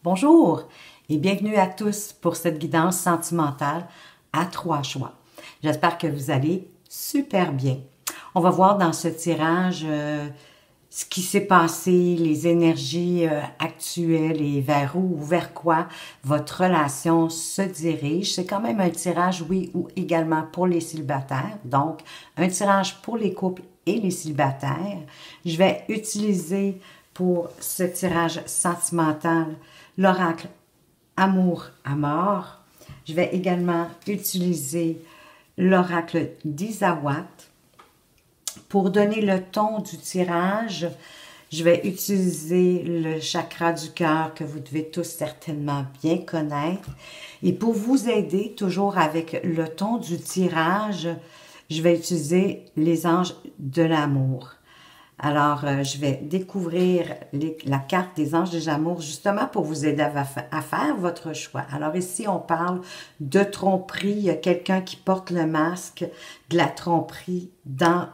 Bonjour et bienvenue à tous pour cette guidance sentimentale à 3 choix. J'espère que vous allez super bien. On va voir dans ce tirage ce qui s'est passé, les énergies actuelles et vers où ou vers quoi votre relation se dirige. C'est quand même un tirage, oui, ou également pour les célibataires. Donc, un tirage pour les couples et les célibataires. Je vais utiliser pour ce tirage sentimental l'oracle Amour à mort. Je vais également utiliser l'oracle d'Isawat. Pour donner le ton du tirage, je vais utiliser le chakra du cœur que vous devez tous certainement bien connaître. Et pour vous aider toujours avec le ton du tirage, je vais utiliser les anges de l'amour. Alors, je vais découvrir la carte des anges de l'amour justement pour vous aider à faire votre choix. Alors ici, on parle de tromperie. Il y a quelqu'un qui porte le masque de la tromperie dans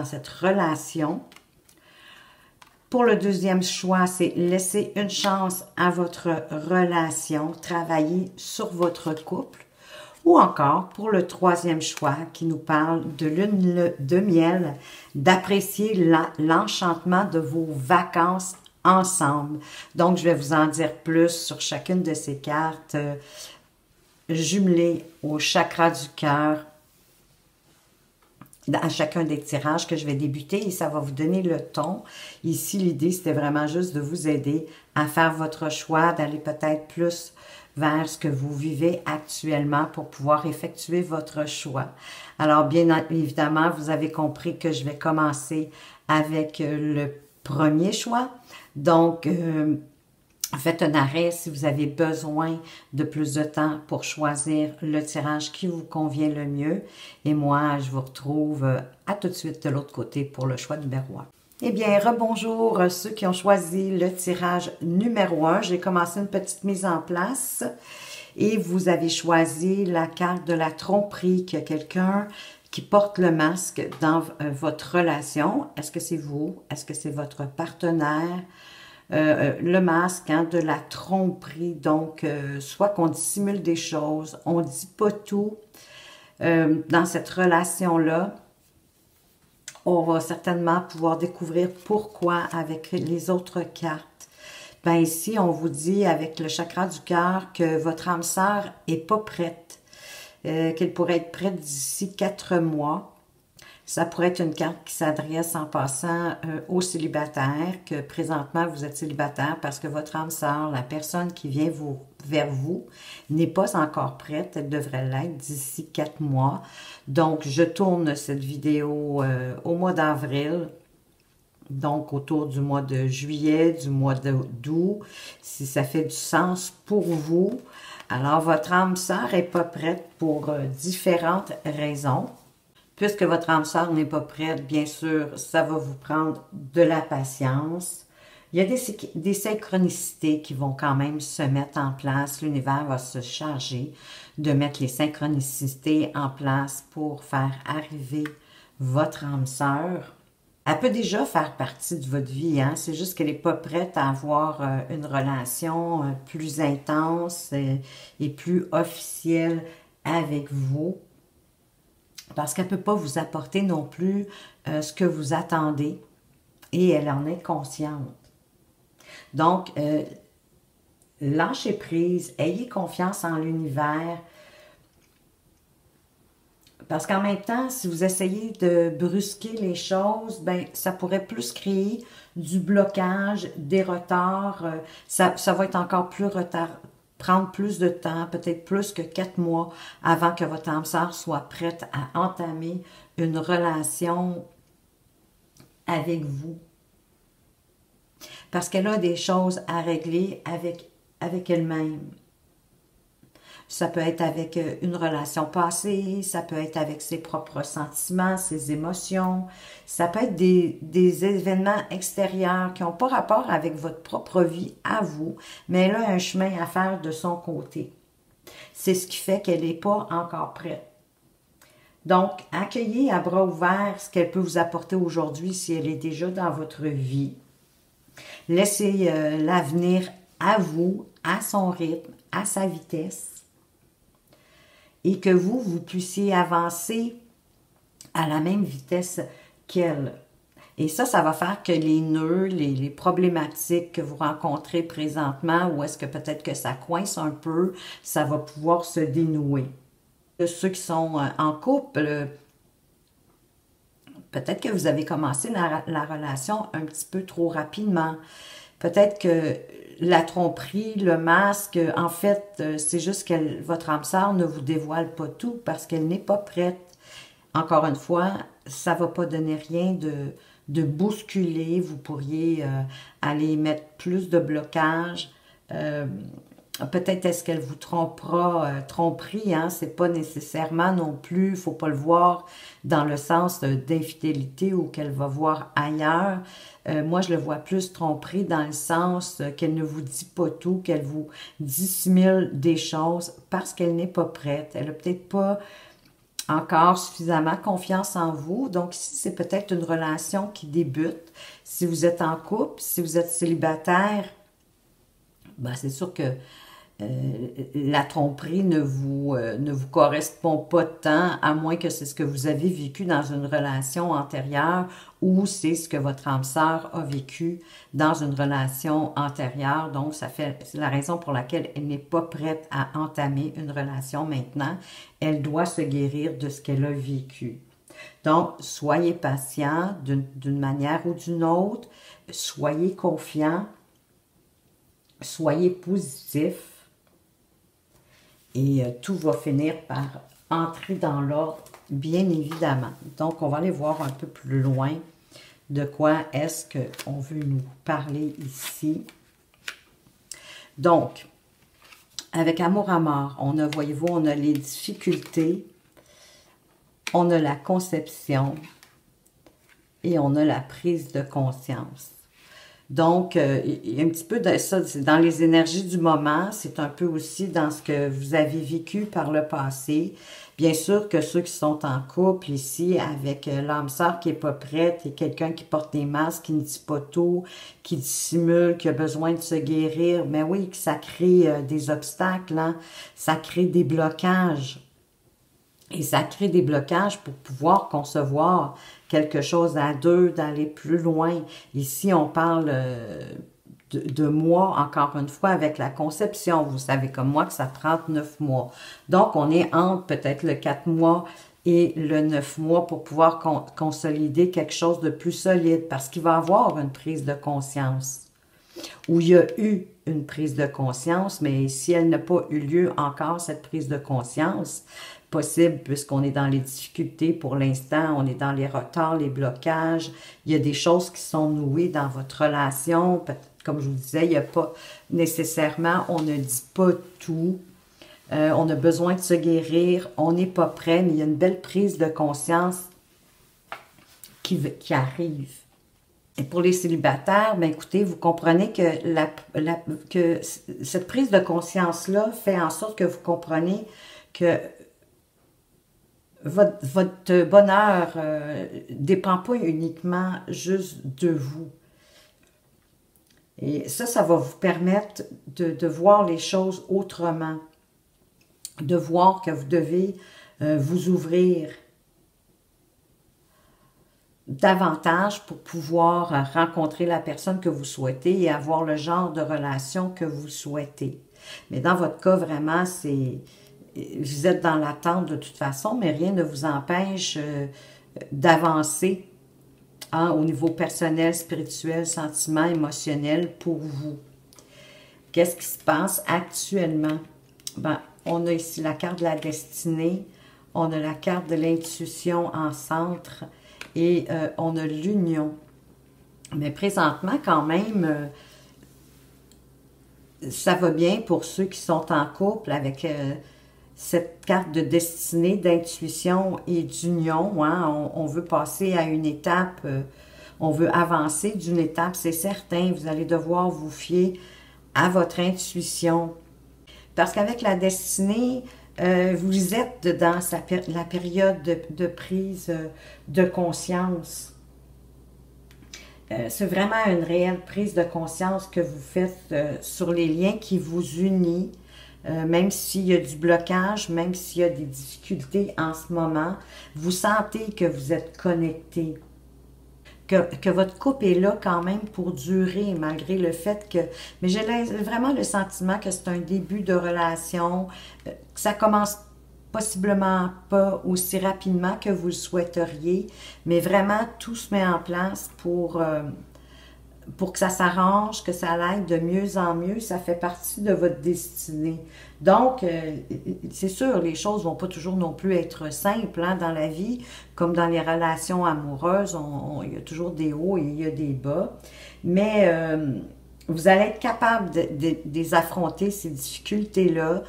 cette relation. Pour le deuxième choix, c'est laisser une chance à votre relation, travailler sur votre couple. Ou encore, pour le troisième choix, qui nous parle de lune de miel, d'apprécier l'enchantement de vos vacances ensemble. Donc, je vais vous en dire plus sur chacune de ces cartes jumelées au chakra du cœur à chacun des tirages que je vais débuter et ça va vous donner le ton. Ici, l'idée, c'était vraiment juste de vous aider à faire votre choix, d'aller peut-être plus vers ce que vous vivez actuellement pour pouvoir effectuer votre choix. Alors, bien évidemment, vous avez compris que je vais commencer avec le premier choix. Donc, faites un arrêt si vous avez besoin de plus de temps pour choisir le tirage qui vous convient le mieux. Et moi, je vous retrouve à tout de suite de l'autre côté pour le choix numéro 1. Eh bien, rebonjour ceux qui ont choisi le tirage numéro 1. J'ai commencé une petite mise en place et vous avez choisi la carte de la tromperie, qu'il y a quelqu'un qui porte le masque dans votre relation. Est-ce que c'est vous? Est-ce que c'est votre partenaire? Le masque de la tromperie, donc soit qu'on dissimule des choses, on ne dit pas tout dans cette relation-là. On va certainement pouvoir découvrir pourquoi avec les autres cartes. Ben ici, on vous dit avec le chakra du cœur que votre âme sœur n'est pas prête, qu'elle pourrait être prête d'ici 4 mois. Ça pourrait être une carte qui s'adresse en passant aux célibataires, que présentement vous êtes célibataire parce que votre âme sœur, la personne qui vient vers vous, n'est pas encore prête. Elle devrait l'être d'ici 4 mois. Donc, je tourne cette vidéo au mois d'avril, donc autour du mois de juillet, du mois d'août, si ça fait du sens pour vous. Alors, votre âme sœur n'est pas prête pour différentes raisons. Puisque votre âme sœur n'est pas prête, bien sûr, ça va vous prendre de la patience. Il y a des synchronicités qui vont quand même se mettre en place. L'univers va se charger de mettre les synchronicités en place pour faire arriver votre âme sœur. Elle peut déjà faire partie de votre vie, hein? C'est juste qu'elle n'est pas prête à avoir une relation plus intense et plus officielle avec vous. Parce qu'elle ne peut pas vous apporter non plus ce que vous attendez et elle en est consciente. Donc, lâchez prise, ayez confiance en l'univers. Parce qu'en même temps, si vous essayez de brusquer les choses, ben, ça pourrait plus créer du blocage, des retards. Ça va être encore plus retard. Prendre plus de temps, peut-être plus que 4 mois avant que votre âme sœur soit prête à entamer une relation avec vous. Parce qu'elle a des choses à régler avec elle-même. Ça peut être avec une relation passée, ça peut être avec ses propres sentiments, ses émotions, ça peut être des événements extérieurs qui n'ont pas rapport avec votre propre vie à vous, mais elle a un chemin à faire de son côté. C'est ce qui fait qu'elle n'est pas encore prête. Donc, accueillez à bras ouverts ce qu'elle peut vous apporter aujourd'hui si elle est déjà dans votre vie. Laissez l'avenir à vous, à son rythme, à sa vitesse, et que vous puissiez avancer à la même vitesse qu'elle. Et ça va faire que les nœuds, les problématiques que vous rencontrez présentement, ou est-ce que peut-être que ça coince un peu, ça va pouvoir se dénouer. Ceux qui sont en couple, peut-être que vous avez commencé la relation un petit peu trop rapidement. Peut-être que la tromperie, le masque, en fait, c'est juste que votre âme sœur ne vous dévoile pas tout parce qu'elle n'est pas prête. Encore une fois, ça ne va pas donner rien de bousculer. Vous pourriez aller mettre plus de blocage. Peut-être est-ce qu'elle vous trompera, tromperie, hein? C'est pas nécessairement non plus, il ne faut pas le voir dans le sens d'infidélité ou qu'elle va voir ailleurs. Moi, je le vois plus tromperie dans le sens qu'elle ne vous dit pas tout, qu'elle vous dissimule des choses parce qu'elle n'est pas prête. Elle n'a peut-être pas encore suffisamment confiance en vous. Donc ici, c'est peut-être une relation qui débute. Si vous êtes en couple, si vous êtes célibataire, ben c'est sûr que la tromperie ne vous correspond pas tant, à moins que c'est ce que vous avez vécu dans une relation antérieure ou c'est ce que votre âme sœur a vécu dans une relation antérieure. Donc, c'est la raison pour laquelle elle n'est pas prête à entamer une relation maintenant. Elle doit se guérir de ce qu'elle a vécu. Donc, soyez patient d'une manière ou d'une autre. Soyez confiant. Soyez positif. Et tout va finir par entrer dans l'ordre, bien évidemment. Donc, on va aller voir un peu plus loin de quoi est-ce qu'on veut nous parler ici. Donc, avec Amour à mort, on a, voyez-vous, on a les difficultés, on a la conception et on a la prise de conscience. Donc, il y a un petit peu de ça, c'est dans les énergies du moment, c'est un peu aussi dans ce que vous avez vécu par le passé. Bien sûr que ceux qui sont en couple ici, avec l'âme sœur qui n'est pas prête et quelqu'un qui porte des masques, qui ne dit pas tout, qui dissimule, qui a besoin de se guérir, mais oui, que ça crée des obstacles, hein? Ça crée des blocages. Et ça crée des blocages pour pouvoir concevoir quelque chose à deux, d'aller plus loin. Ici, on parle de mois, encore une fois, avec la conception. Vous savez comme moi que ça prend 9 mois. Donc, on est entre peut-être le 4 mois et le 9 mois pour pouvoir consolider quelque chose de plus solide parce qu'il va y avoir une prise de conscience. Où il y a eu une prise de conscience, mais si elle n'a pas eu lieu encore, cette prise de conscience, possible puisqu'on est dans les difficultés pour l'instant, on est dans les retards, les blocages, il y a des choses qui sont nouées dans votre relation, comme je vous disais, il n'y a pas nécessairement, on ne dit pas tout, on a besoin de se guérir, on n'est pas prêt, mais il y a une belle prise de conscience qui arrive. Et pour les célibataires, ben écoutez, vous comprenez que cette prise de conscience-là fait en sorte que vous comprenez que votre bonheur dépend pas uniquement juste de vous. Et ça va vous permettre de voir les choses autrement, de voir que vous devez vous ouvrir davantage pour pouvoir rencontrer la personne que vous souhaitez et avoir le genre de relation que vous souhaitez. Mais dans votre cas, vraiment, vous êtes dans l'attente de toute façon, mais rien ne vous empêche d'avancer au niveau personnel, spirituel, sentiment, émotionnel pour vous. Qu'est-ce qui se passe actuellement? Ben, on a ici la carte de la destinée, on a la carte de l'intuition en centre et on a l'union. Mais présentement, quand même, ça va bien pour ceux qui sont en couple avec cette carte de destinée, d'intuition et d'union. Hein? On veut passer à une étape, on veut avancer d'une étape, c'est certain. Vous allez devoir vous fier à votre intuition. Parce qu'avec la destinée, vous êtes dans la période de prise de conscience. C'est vraiment une réelle prise de conscience que vous faites sur les liens qui vous unissent, même s'il y a du blocage, même s'il y a des difficultés en ce moment, vous sentez que vous êtes connecté, que votre couple est là quand même pour durer, malgré le fait que... Mais j'ai vraiment le sentiment que c'est un début de relation, que ça commence possiblement pas aussi rapidement que vous le souhaiteriez, mais vraiment tout se met en place pour que ça s'arrange, que ça aille de mieux en mieux. Ça fait partie de votre destinée. Donc, c'est sûr, les choses vont pas toujours non plus être simples hein, dans la vie, comme dans les relations amoureuses, il y a toujours des hauts et il y a des bas, mais vous allez être capable de les affronter, ces difficultés-là,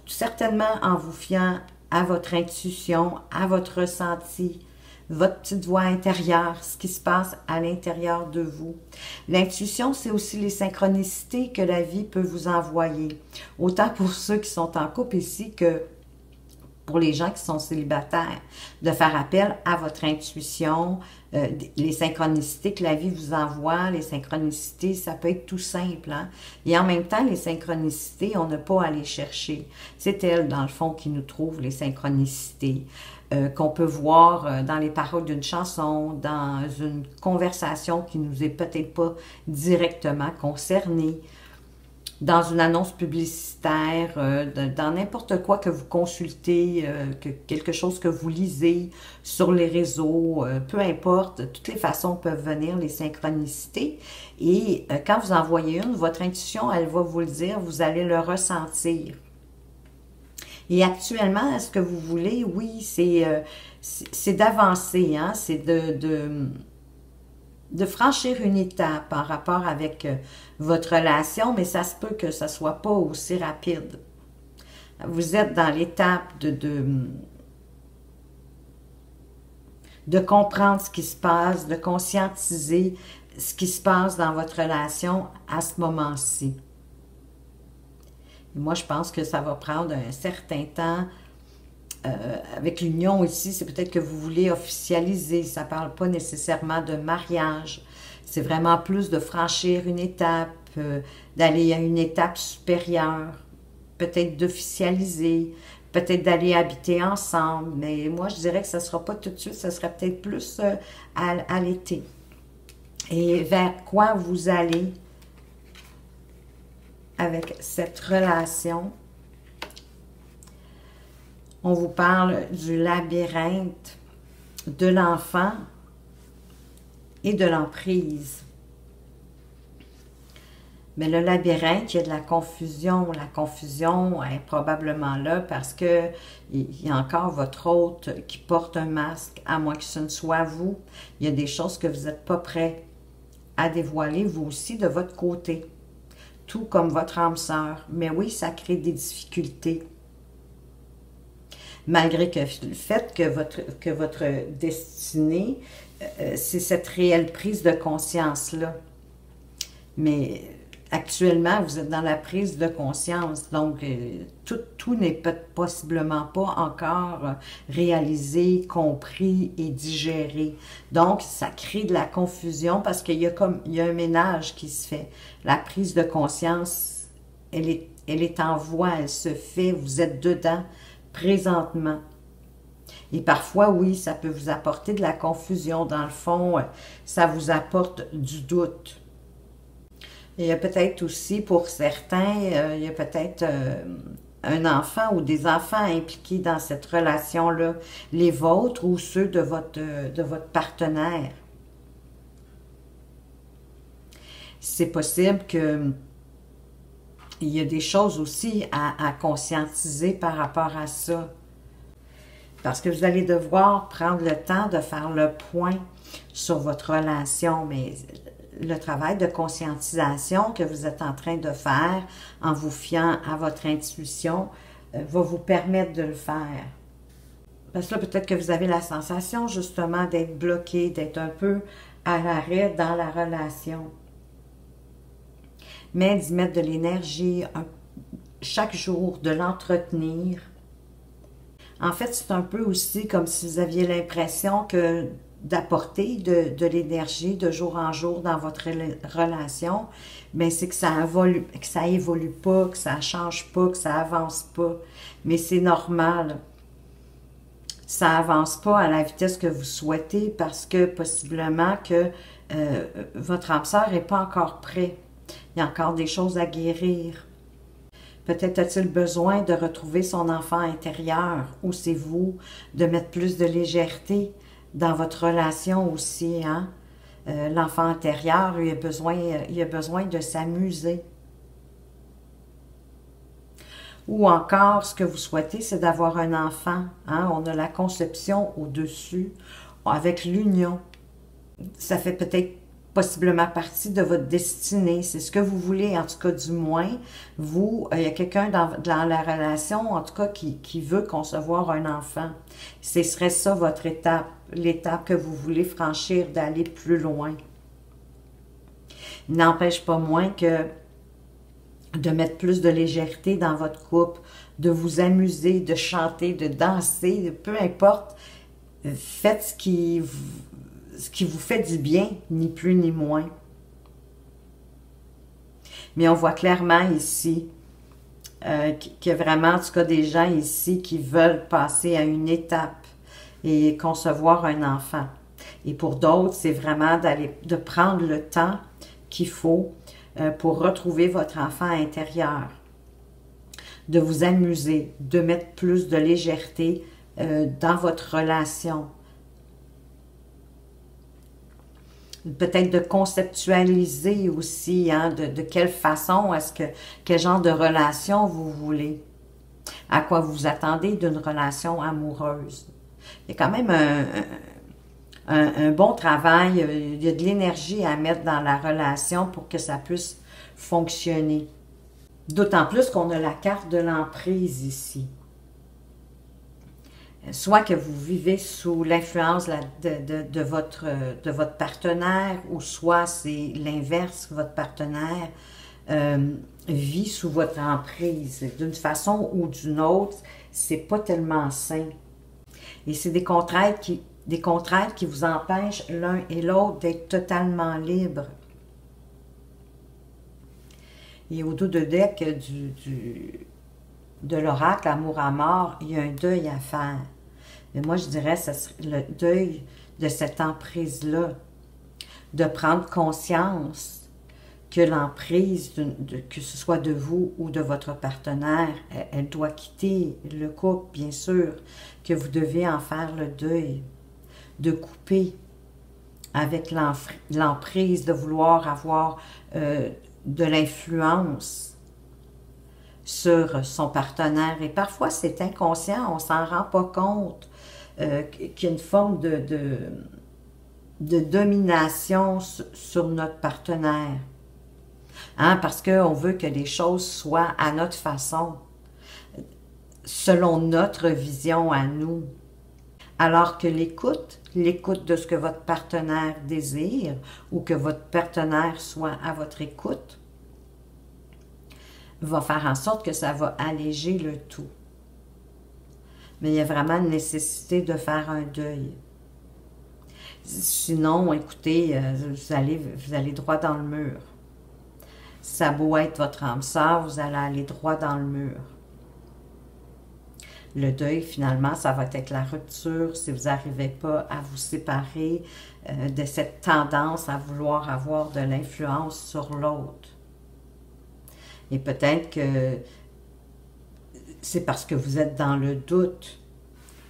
certainement en vous fiant à votre intuition, à votre ressenti, votre petite voix intérieure, ce qui se passe à l'intérieur de vous. L'intuition, c'est aussi les synchronicités que la vie peut vous envoyer. Autant pour ceux qui sont en couple ici que pour les gens qui sont célibataires, de faire appel à votre intuition, les synchronicités que la vie vous envoie, les synchronicités, ça peut être tout simple. Hein? Et en même temps, les synchronicités, on n'a pas à les chercher. C'est elles, dans le fond, qui nous trouvent les synchronicités. Qu'on peut voir dans les paroles d'une chanson, dans une conversation qui nous est peut-être pas directement concernée, dans une annonce publicitaire, dans n'importe quoi que vous consultez, quelque chose que vous lisez sur les réseaux, peu importe, de toutes les façons peuvent venir les synchronicités. Et quand vous en voyez une, votre intuition, elle va vous le dire, vous allez le ressentir. Et actuellement, ce que vous voulez, oui, c'est d'avancer, hein? C'est de franchir une étape en rapport avec votre relation, mais ça se peut que ça ne soit pas aussi rapide. Vous êtes dans l'étape de comprendre ce qui se passe, de conscientiser ce qui se passe dans votre relation à ce moment-ci. Moi, je pense que ça va prendre un certain temps. Avec l'union ici, c'est peut-être que vous voulez officialiser. Ça ne parle pas nécessairement de mariage. C'est vraiment plus de franchir une étape, d'aller à une étape supérieure, peut-être d'officialiser, peut-être d'aller habiter ensemble. Mais moi, je dirais que ça ne sera pas tout de suite, ça serait peut-être plus à l'été. Et vers quoi vous allez avec cette relation? On vous parle du labyrinthe, de l'enfant et de l'emprise. Mais le labyrinthe, il y a de la confusion. La confusion est probablement là parce que il y a encore votre hôte qui porte un masque, à moins que ce ne soit vous. Il y a des choses que vous n'êtes pas prêt à dévoiler, vous aussi, de votre côté. Tout comme votre âme sœur. Mais oui, ça crée des difficultés. Malgré le fait que votre destinée, c'est cette réelle prise de conscience-là. Mais actuellement, vous êtes dans la prise de conscience, donc tout n'est possiblement pas encore réalisé, compris et digéré. Donc, ça crée de la confusion parce qu'il y a un ménage qui se fait. La prise de conscience, elle est en voie, elle se fait, vous êtes dedans présentement. Et parfois, oui, ça peut vous apporter de la confusion. Dans le fond, ça vous apporte du doute. Il y a peut-être aussi, pour certains, il y a peut-être un enfant ou des enfants impliqués dans cette relation-là, les vôtres ou ceux de votre partenaire. C'est possible que il y a des choses aussi à conscientiser par rapport à ça. Parce que vous allez devoir prendre le temps de faire le point sur votre relation, mais le travail de conscientisation que vous êtes en train de faire en vous fiant à votre intuition va vous permettre de le faire. Parce que là, peut-être que vous avez la sensation justement d'être bloqué, d'être un peu à l'arrêt dans la relation. Mais d'y mettre de l'énergie chaque jour, de l'entretenir. En fait, c'est un peu aussi comme si vous aviez l'impression que d'apporter de l'énergie de jour en jour dans votre relation, mais c'est que ça évolue pas, que ça change pas, que ça avance pas. Mais c'est normal. Ça avance pas à la vitesse que vous souhaitez parce que possiblement que votre âme sœur n'est pas encore prêt. Il y a encore des choses à guérir. Peut-être a-t-il besoin de retrouver son enfant intérieur, ou c'est vous, de mettre plus de légèreté dans votre relation aussi, hein? L'enfant intérieur, lui, il a besoin de s'amuser. Ou encore, ce que vous souhaitez, c'est d'avoir un enfant, hein? On a la conception au-dessus, avec l'union. Ça fait peut-être possiblement partie de votre destinée. C'est ce que vous voulez, en tout cas du moins. Vous, il y a quelqu'un dans la relation, en tout cas, qui veut concevoir un enfant. Ce serait ça votre étape, l'étape que vous voulez franchir, d'aller plus loin. Il n'empêche pas moins que de mettre plus de légèreté dans votre couple, de vous amuser, de chanter, de danser, peu importe. Faites ce qui vous fait du bien, ni plus ni moins. Mais on voit clairement ici qu'il y a vraiment, en tout cas, des gens ici qui veulent passer à une étape et concevoir un enfant. Et pour d'autres, c'est vraiment de prendre le temps qu'il faut pour retrouver votre enfant intérieur, de vous amuser, de mettre plus de légèreté dans votre relation. Peut-être de conceptualiser aussi, hein, de quelle façon, quel genre de relation vous voulez, à quoi vous attendez d'une relation amoureuse. Il y a quand même un bon travail, il y a de l'énergie à mettre dans la relation pour que ça puisse fonctionner. D'autant plus qu'on a la carte de l'emprise ici. Soit que vous vivez sous l'influence de votre partenaire, ou soit c'est l'inverse, votre partenaire vit sous votre emprise. D'une façon ou d'une autre, c'est pas tellement sain. Et c'est des contraintes qui vous empêchent l'un et l'autre d'être totalement libres. Et au dos de deck de l'oracle Amour à mort, il y a un deuil à faire. Mais moi, je dirais que ce serait le deuil de cette emprise-là, de prendre conscience que l'emprise, que ce soit de vous ou de votre partenaire, elle doit quitter le couple, bien sûr, que vous devez en faire le deuil, de couper avec l'emprise, de vouloir avoir de l'influence sur son partenaire. Et parfois, c'est inconscient, on ne s'en rend pas compte qu'il y a une forme de domination sur notre partenaire. Hein, parce qu'on veut que les choses soient à notre façon, selon notre vision à nous. Alors que l'écoute de ce que votre partenaire désire, ou que votre partenaire soit à votre écoute, va faire en sorte que ça va alléger le tout. Mais il y a vraiment une nécessité de faire un deuil. Sinon, écoutez, vous allez droit dans le mur. Ça a beau être votre âme sœur, vous allez aller droit dans le mur. Le deuil, finalement, ça va être la rupture si vous n'arrivez pas à vous séparer de cette tendance à vouloir avoir de l'influence sur l'autre. Et peut-être que c'est parce que vous êtes dans le doute,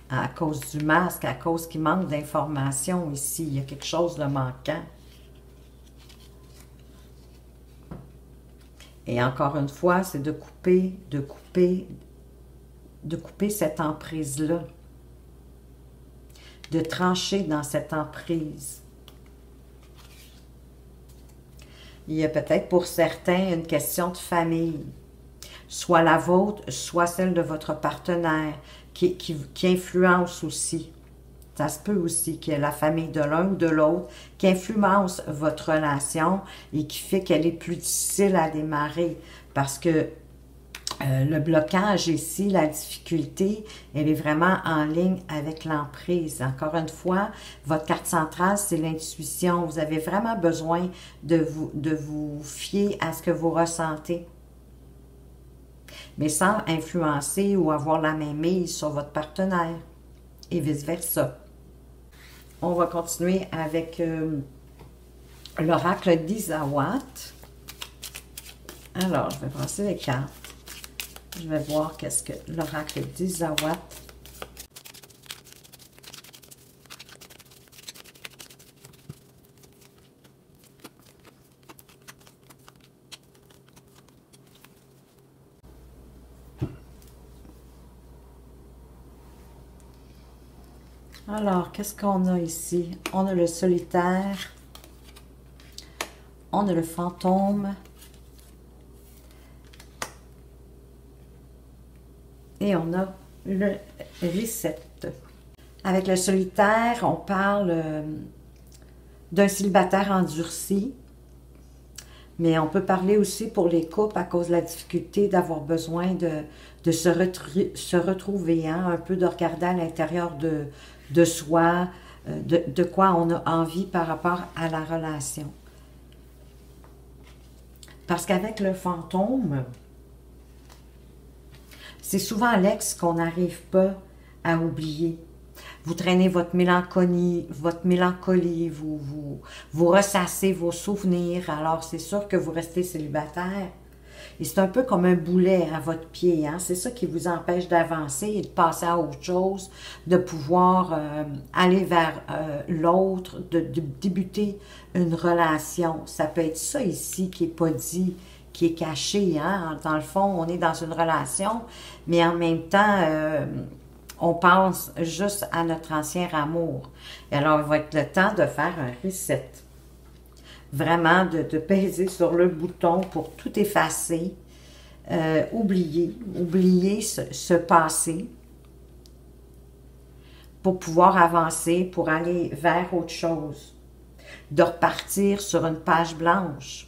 à cause du masque, à cause qu'il manque d'informations ici. Il y a quelque chose de manquant. Et encore une fois, c'est de couper cette emprise-là, de trancher dans cette emprise. Il y a peut-être pour certains une question de famille, soit la vôtre, soit celle de votre partenaire, qui influence aussi. Ça se peut aussi qu'il y ait la famille de l'un ou de l'autre qui influence votre relation et qui fait qu'elle est plus difficile à démarrer parce que Le blocage ici, la difficulté, elle est vraiment en ligne avec l'emprise. Encore une fois, votre carte centrale, c'est l'intuition. Vous avez vraiment besoin de vous fier à ce que vous ressentez, mais sans influencer ou avoir la main mise sur votre partenaire et vice-versa. On va continuer avec l'oracle d'Isawat. Alors, je vais brasser les cartes. Je vais voir qu'est-ce que l'oracle d'Isawat. Alors, qu'est-ce qu'on a ici? On a le solitaire. On a le fantôme. Et on a le reset. Avec le solitaire, on parle d'un célibataire endurci. Mais on peut parler aussi pour les couples à cause de la difficulté d'avoir besoin de se retrouver, hein, un peu de regarder à l'intérieur de soi, de quoi on a envie par rapport à la relation. Parce qu'avec le fantôme, c'est souvent l'ex qu'on n'arrive pas à oublier. Vous traînez votre mélancolie, vous ressassez vos souvenirs, alors c'est sûr que vous restez célibataire. Et c'est un peu comme un boulet à votre pied, hein? C'est ça qui vous empêche d'avancer et de passer à autre chose, de pouvoir aller vers l'autre, de débuter une relation. Ça peut être ça ici qui n'est pas dit, qui est caché, hein? Dans le fond, on est dans une relation, mais en même temps, on pense juste à notre ancien amour. Et alors, il va être le temps de faire un reset. Vraiment, de peser sur le bouton pour tout effacer, oublier ce passé, pour pouvoir avancer, pour aller vers autre chose, de repartir sur une page blanche.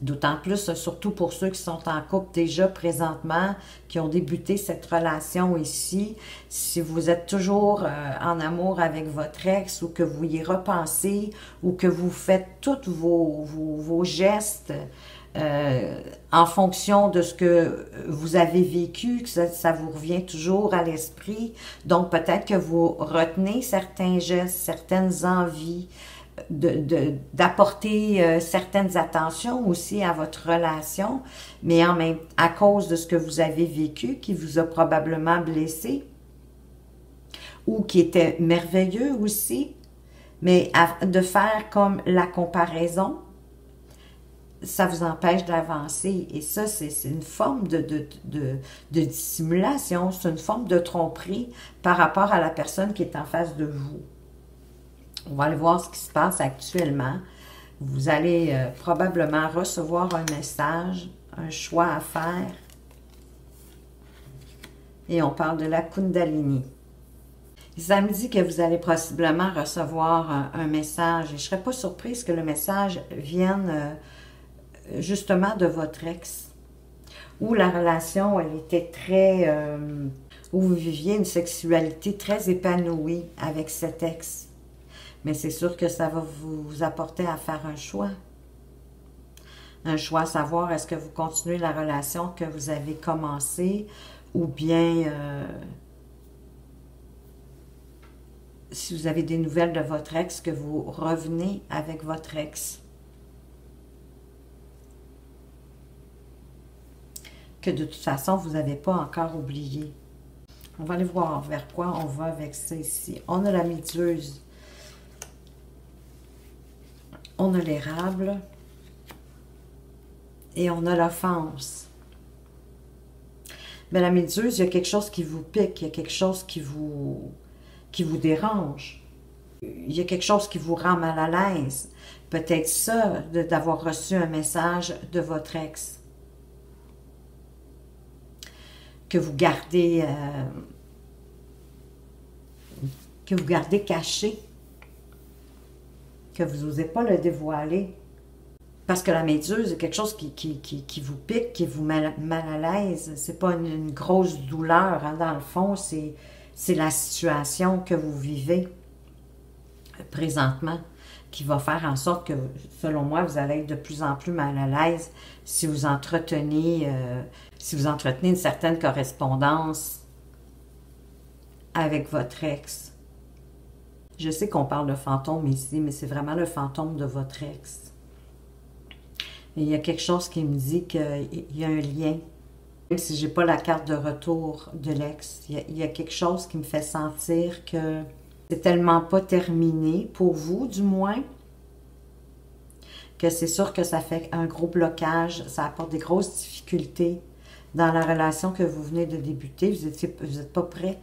D'autant plus, surtout pour ceux qui sont en couple déjà présentement, qui ont débuté cette relation ici. Si vous êtes toujours en amour avec votre ex ou que vous y repensez ou que vous faites tous vos gestes en fonction de ce que vous avez vécu, que ça vous revient toujours à l'esprit. Donc, peut-être que vous retenez certains gestes, certaines envies, d'apporter certaines attentions aussi à votre relation, mais en même à cause de ce que vous avez vécu, qui vous a probablement blessé, ou qui était merveilleux aussi, mais de faire comme la comparaison, ça vous empêche d'avancer. Et ça, c'est une forme de dissimulation, c'est une forme de tromperie par rapport à la personne qui est en face de vous. On va aller voir ce qui se passe actuellement. Vous allez probablement recevoir un message, un choix à faire. Et on parle de la Kundalini. Ça me dit que vous allez possiblement recevoir un message. Et je ne serais pas surprise que le message vienne justement de votre ex. Où la relation, elle était très... où vous viviez une sexualité très épanouie avec cet ex. Mais c'est sûr que ça va vous apporter à faire un choix. Un choix à savoir, est-ce que vous continuez la relation que vous avez commencée ou bien si vous avez des nouvelles de votre ex, que vous revenez avec votre ex. Que de toute façon, vous n'avez pas encore oublié. On va aller voir vers quoi on va avec ça ici. On a la méduse. On a l'érable et on a l'offense. Mais la méduse, il y a quelque chose qui vous pique, il y a quelque chose qui vous dérange. Il y a quelque chose qui vous rend mal à l'aise. Peut-être ça, d'avoir reçu un message de votre ex. Que vous gardez caché. Que vous n'osez pas le dévoiler. Parce que la méduse est quelque chose qui vous pique, qui vous met mal à l'aise. C'est pas une grosse douleur, hein, dans le fond, c'est la situation que vous vivez présentement qui va faire en sorte que, selon moi, vous allez être de plus en plus mal à l'aise si vous entretenez une certaine correspondance avec votre ex. Je sais qu'on parle de fantôme ici, mais c'est vraiment le fantôme de votre ex. Et il y a quelque chose qui me dit qu'il y a un lien. Même si je n'ai pas la carte de retour de l'ex, il y a quelque chose qui me fait sentir que c'est tellement pas terminé, pour vous du moins, que c'est sûr que ça fait un gros blocage, ça apporte des grosses difficultés dans la relation que vous venez de débuter. Vous n'êtes pas prêt.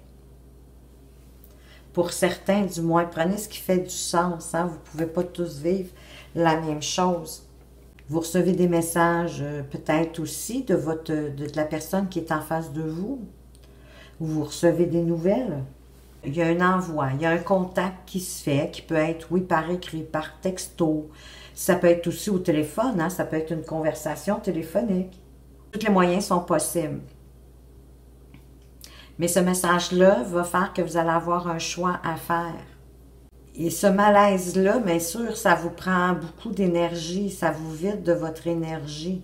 Pour certains, du moins, prenez ce qui fait du sens. Hein? Vous ne pouvez pas tous vivre la même chose. Vous recevez des messages peut-être aussi de la personne qui est en face de vous. Vous recevez des nouvelles. Il y a un envoi, il y a un contact qui se fait, qui peut être, oui, par écrit, par texto. Ça peut être aussi au téléphone, hein? Ça peut être une conversation téléphonique. Tous les moyens sont possibles. Mais ce message-là va faire que vous allez avoir un choix à faire. Et ce malaise-là, bien sûr, ça vous prend beaucoup d'énergie, ça vous vide de votre énergie.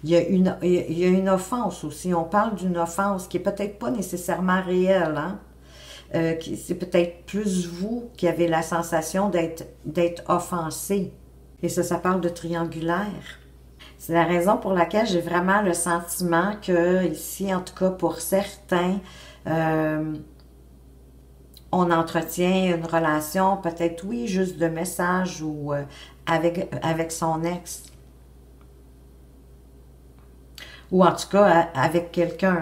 Il y a une offense aussi. On parle d'une offense qui n'est peut-être pas nécessairement réelle. Hein? C'est peut-être plus vous qui avez la sensation d'être offensé. Et ça parle de triangulaire. C'est la raison pour laquelle j'ai vraiment le sentiment que, ici, en tout cas pour certains, on entretient une relation, peut-être, oui, juste de message ou avec son ex. Ou en tout cas, avec quelqu'un,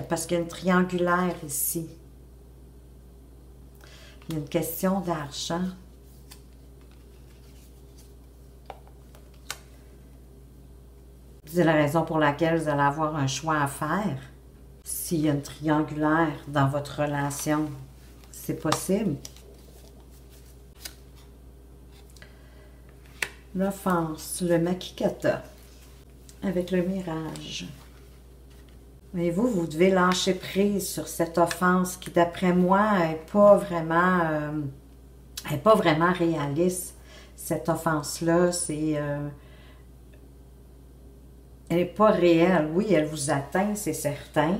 parce qu'il y a une triangulaire ici. Il y a une question d'argent. C'est la raison pour laquelle vous allez avoir un choix à faire. S'il y a une triangulaire dans votre relation, c'est possible. L'offense, le makikata, avec le mirage. Mais vous devez lâcher prise sur cette offense qui, d'après moi, n'est pas vraiment réaliste. Cette offense-là, elle n'est pas réelle. Oui, elle vous atteint, c'est certain.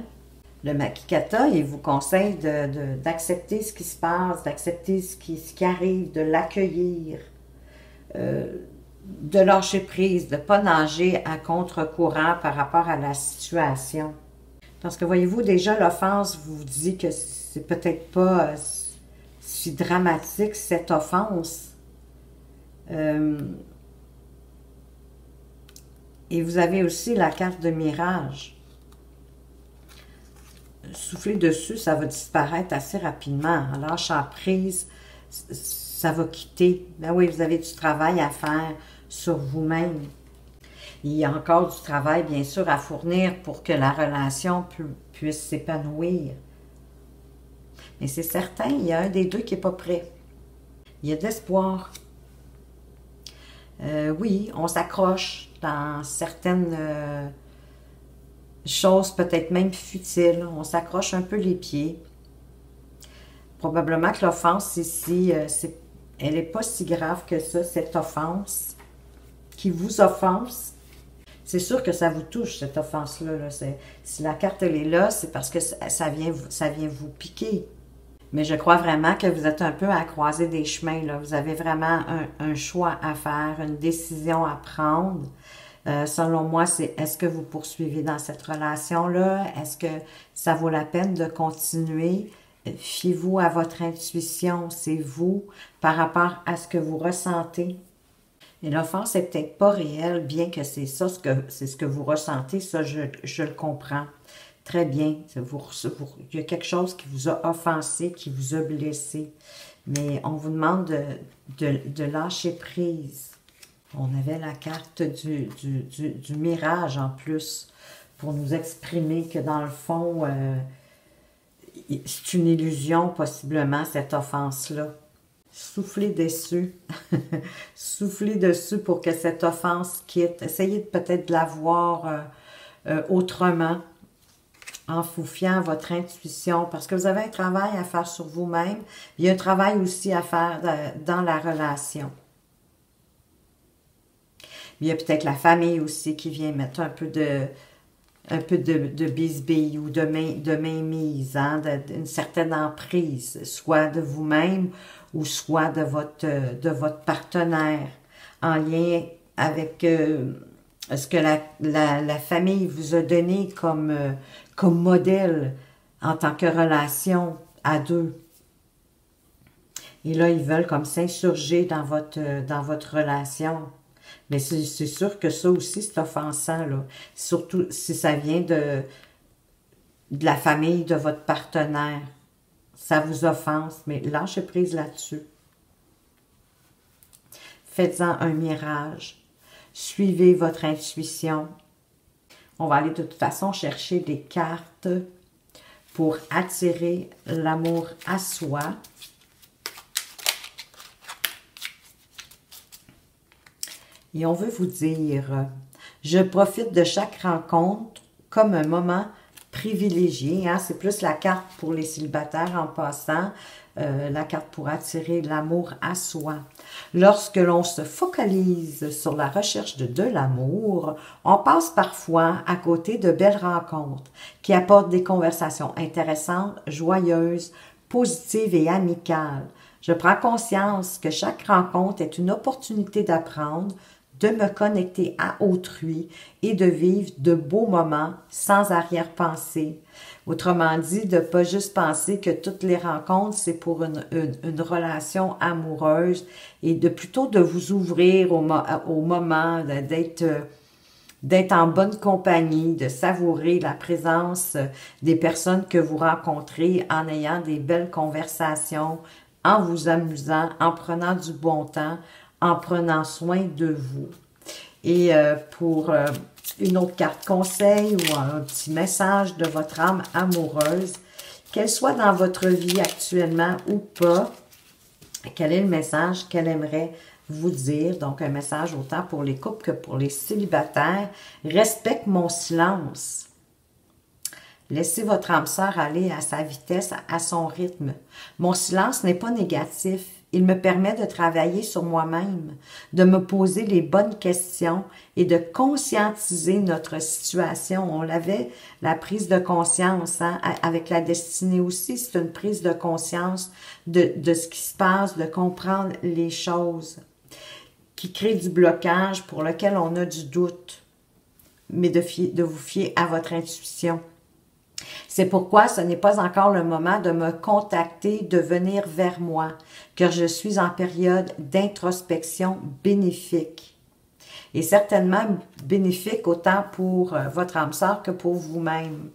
Le makikata, il vous conseille d'accepter ce qui se passe, d'accepter ce qui arrive, de l'accueillir, de lâcher prise, de ne pas nager à contre-courant par rapport à la situation. Parce que voyez-vous, déjà l'offense vous dit que c'est peut-être pas si dramatique cette offense. Et vous avez aussi la carte de mirage. Souffler dessus, ça va disparaître assez rapidement. En lâchant prise, ça va quitter. Ben oui, vous avez du travail à faire sur vous-même. Il y a encore du travail, bien sûr, à fournir pour que la relation puisse s'épanouir. Mais c'est certain, il y a un des deux qui n'est pas prêt. Il y a de l'espoir. Oui, on s'accroche dans certaines choses, peut-être même futiles. On s'accroche un peu les pieds. Probablement que l'offense ici, elle n'est pas si grave que ça, cette offense qui vous offense. C'est sûr que ça vous touche, cette offense-là. Là. Si la carte elle est là, c'est parce que ça vient vous piquer. Mais je crois vraiment que vous êtes un peu à la croisée des chemins. Là. Vous avez vraiment un choix à faire, une décision à prendre. Selon moi, c'est est-ce que vous poursuivez dans cette relation-là? Est-ce que ça vaut la peine de continuer? Fiez-vous à votre intuition, c'est vous, par rapport à ce que vous ressentez. Et l'offense n'est peut-être pas réelle, bien que c'est ça, c'est ce que vous ressentez, ça je le comprends. Très bien, il y a quelque chose qui vous a offensé, qui vous a blessé. Mais on vous demande de lâcher prise. On avait la carte du mirage en plus, pour nous exprimer que dans le fond, c'est une illusion possiblement, cette offense-là. Soufflez dessus. Soufflez dessus pour que cette offense quitte. Essayez peut-être de la voir autrement, en vous fiant à votre intuition, parce que vous avez un travail à faire sur vous-même. Il y a un travail aussi à faire dans la relation. Il y a peut-être la famille aussi qui vient mettre un peu de bisbille ou de mainmise, hein, d'une certaine emprise, soit de vous-même ou soit de votre partenaire, en lien avec ce que la famille vous a donné comme modèle en tant que relation à deux. Et là, ils veulent comme s'insurger dans votre relation. Mais c'est sûr que ça aussi, c'est offensant, là. Surtout si ça vient de la famille de votre partenaire. Ça vous offense, mais lâchez prise là-dessus. Faites-en un mirage. Suivez votre intuition. On va aller de toute façon chercher des cartes pour attirer l'amour à soi. Et on veut vous dire, je profite de chaque rencontre comme un moment privilégié. Hein? C'est plus la carte pour les célibataires en passant, la carte pour attirer l'amour à soi. Lorsque l'on se focalise sur la recherche de l'amour, on passe parfois à côté de belles rencontres qui apportent des conversations intéressantes, joyeuses, positives et amicales. Je prends conscience que chaque rencontre est une opportunité d'apprendre, de me connecter à autrui et de vivre de beaux moments sans arrière-pensée. Autrement dit, de ne pas juste penser que toutes les rencontres, c'est pour une relation amoureuse et plutôt de vous ouvrir au moment d'être en bonne compagnie, de savourer la présence des personnes que vous rencontrez en ayant des belles conversations, en vous amusant, en prenant du bon temps, en prenant soin de vous. Et pour une autre carte conseil ou un petit message de votre âme amoureuse, qu'elle soit dans votre vie actuellement ou pas, quel est le message qu'elle aimerait vous dire? Donc, un message autant pour les couples que pour les célibataires. Respecte mon silence. Laissez votre âme sœur aller à sa vitesse, à son rythme. Mon silence n'est pas négatif. Il me permet de travailler sur moi-même, de me poser les bonnes questions et de conscientiser notre situation. On l'avait, la prise de conscience, hein, avec la destinée aussi, c'est une prise de conscience de ce qui se passe, de comprendre les choses qui créent du blocage pour lequel on a du doute, mais de vous fier à votre intuition. C'est pourquoi ce n'est pas encore le moment de me contacter, de venir vers moi, car je suis en période d'introspection bénéfique. Et certainement bénéfique autant pour votre âme sœur que pour vous-même.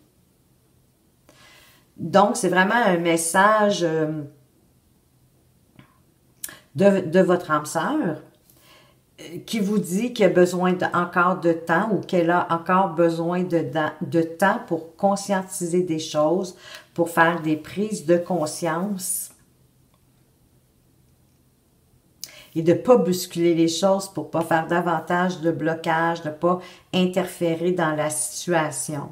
Donc, c'est vraiment un message de votre âme sœur qui vous dit qu'il a besoin encore de temps ou qu'elle a encore besoin de temps pour conscientiser des choses, pour faire des prises de conscience et de ne pas bousculer les choses pour ne pas faire davantage de blocage, de ne pas interférer dans la situation.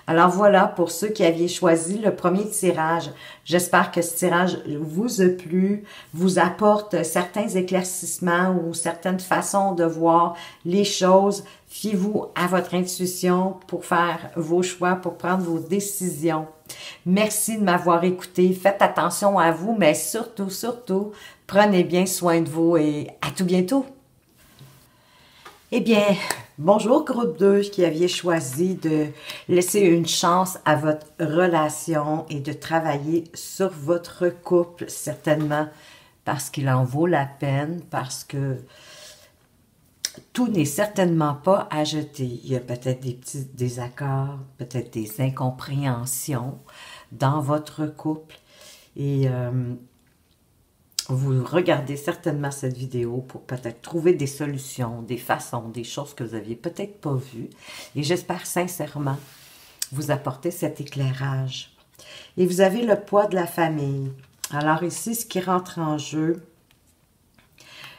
Alors voilà, pour ceux qui aviez choisi le premier tirage, j'espère que ce tirage vous a plu, vous apporte certains éclaircissements ou certaines façons de voir les choses. Fiez-vous à votre intuition pour faire vos choix, pour prendre vos décisions. Merci de m'avoir écouté. Faites attention à vous, mais surtout, surtout, prenez bien soin de vous et à tout bientôt. Eh bien, bonjour groupe 2 qui aviez choisi de laisser une chance à votre relation et de travailler sur votre couple, certainement parce qu'il en vaut la peine, parce que tout n'est certainement pas à jeter. Il y a peut-être des petits désaccords, peut-être des incompréhensions dans votre couple et vous regardez certainement cette vidéo pour peut-être trouver des solutions, des façons, des choses que vous n'aviez peut-être pas vues. Et j'espère sincèrement vous apporter cet éclairage. Et vous avez le poids de la famille. Alors ici, ce qui rentre en jeu,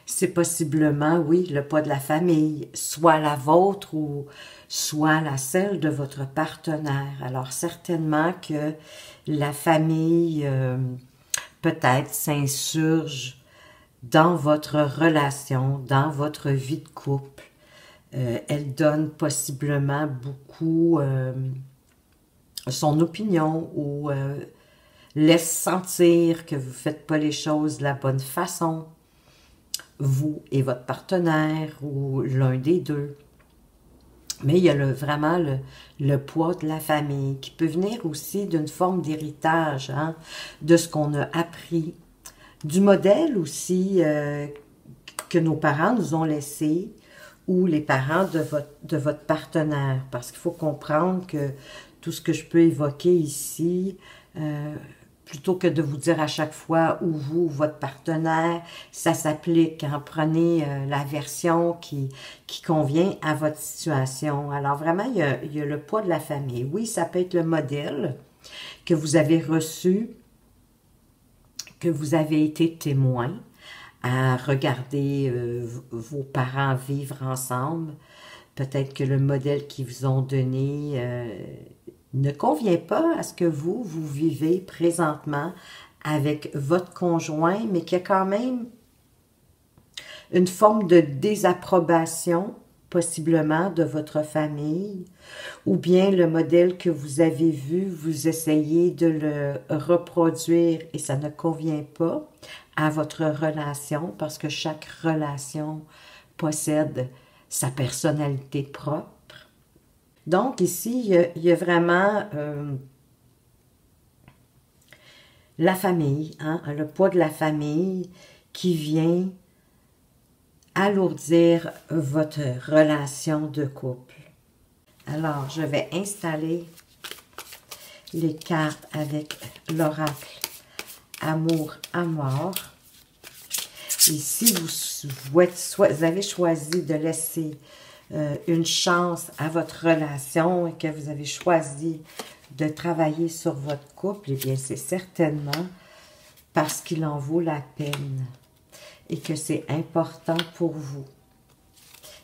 c'est possiblement, oui, le poids de la famille, soit la vôtre ou soit la celle de votre partenaire. Alors certainement que la famille peut-être s'insurge dans votre relation, dans votre vie de couple. Elle donne possiblement beaucoup son opinion ou laisse sentir que vous ne faites pas les choses de la bonne façon, vous et votre partenaire ou l'un des deux. Mais il y a vraiment le poids de la famille qui peut venir aussi d'une forme d'héritage, hein, de ce qu'on a appris, du modèle aussi que nos parents nous ont laissé ou les parents de votre partenaire. Parce qu'il faut comprendre que tout ce que je peux évoquer ici, plutôt que de vous dire à chaque fois où vous, votre partenaire, ça s'applique. Hein? Prenez la version qui convient à votre situation. Alors vraiment, il y a le poids de la famille. Oui, ça peut être le modèle que vous avez reçu, que vous avez été témoin à regarder vos parents vivre ensemble. Peut-être que le modèle qu'ils vous ont donné ne convient pas à ce que vous vivez présentement avec votre conjoint, mais qu'il y a quand même une forme de désapprobation, possiblement, de votre famille, ou bien le modèle que vous avez vu, vous essayez de le reproduire et ça ne convient pas à votre relation, parce que chaque relation possède sa personnalité propre. Donc ici, il y a vraiment la famille, hein, le poids de la famille qui vient alourdir votre relation de couple. Alors, je vais installer les cartes avec l'oracle Amour à mort. Et si vous avez choisi de laisser une chance à votre relation et que vous avez choisi de travailler sur votre couple, eh bien, c'est certainement parce qu'il en vaut la peine et que c'est important pour vous.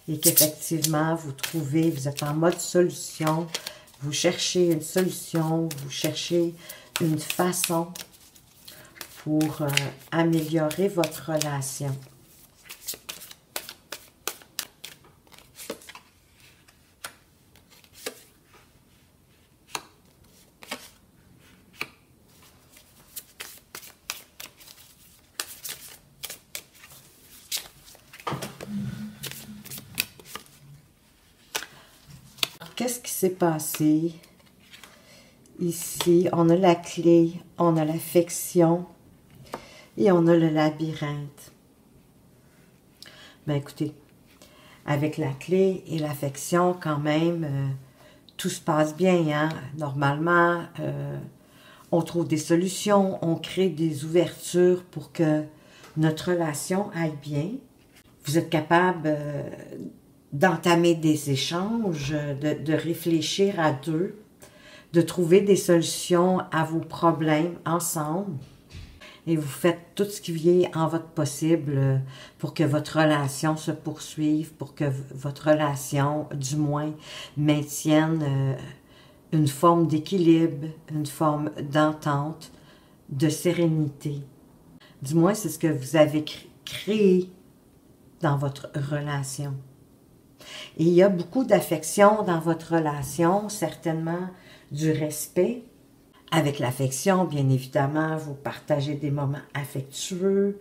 Et qu'effectivement, vous êtes en mode solution, vous cherchez une solution, vous cherchez une façon pour améliorer votre relation. Qu'est-ce qui s'est passé? Ici, on a la clé, on a l'affection et on a le labyrinthe. Ben écoutez, avec la clé et l'affection, quand même, tout se passe bien. Hein? Normalement, on trouve des solutions, on crée des ouvertures pour que notre relation aille bien. Vous êtes capable d'entamer des échanges, de réfléchir à deux, de trouver des solutions à vos problèmes ensemble. Et vous faites tout ce qui vient en votre possible pour que votre relation se poursuive, pour que votre relation, du moins, maintienne une forme d'équilibre, une forme d'entente, de sérénité. Du moins, c'est ce que vous avez créé dans votre relation. Et il y a beaucoup d'affection dans votre relation, certainement du respect. Avec l'affection, bien évidemment, vous partagez des moments affectueux.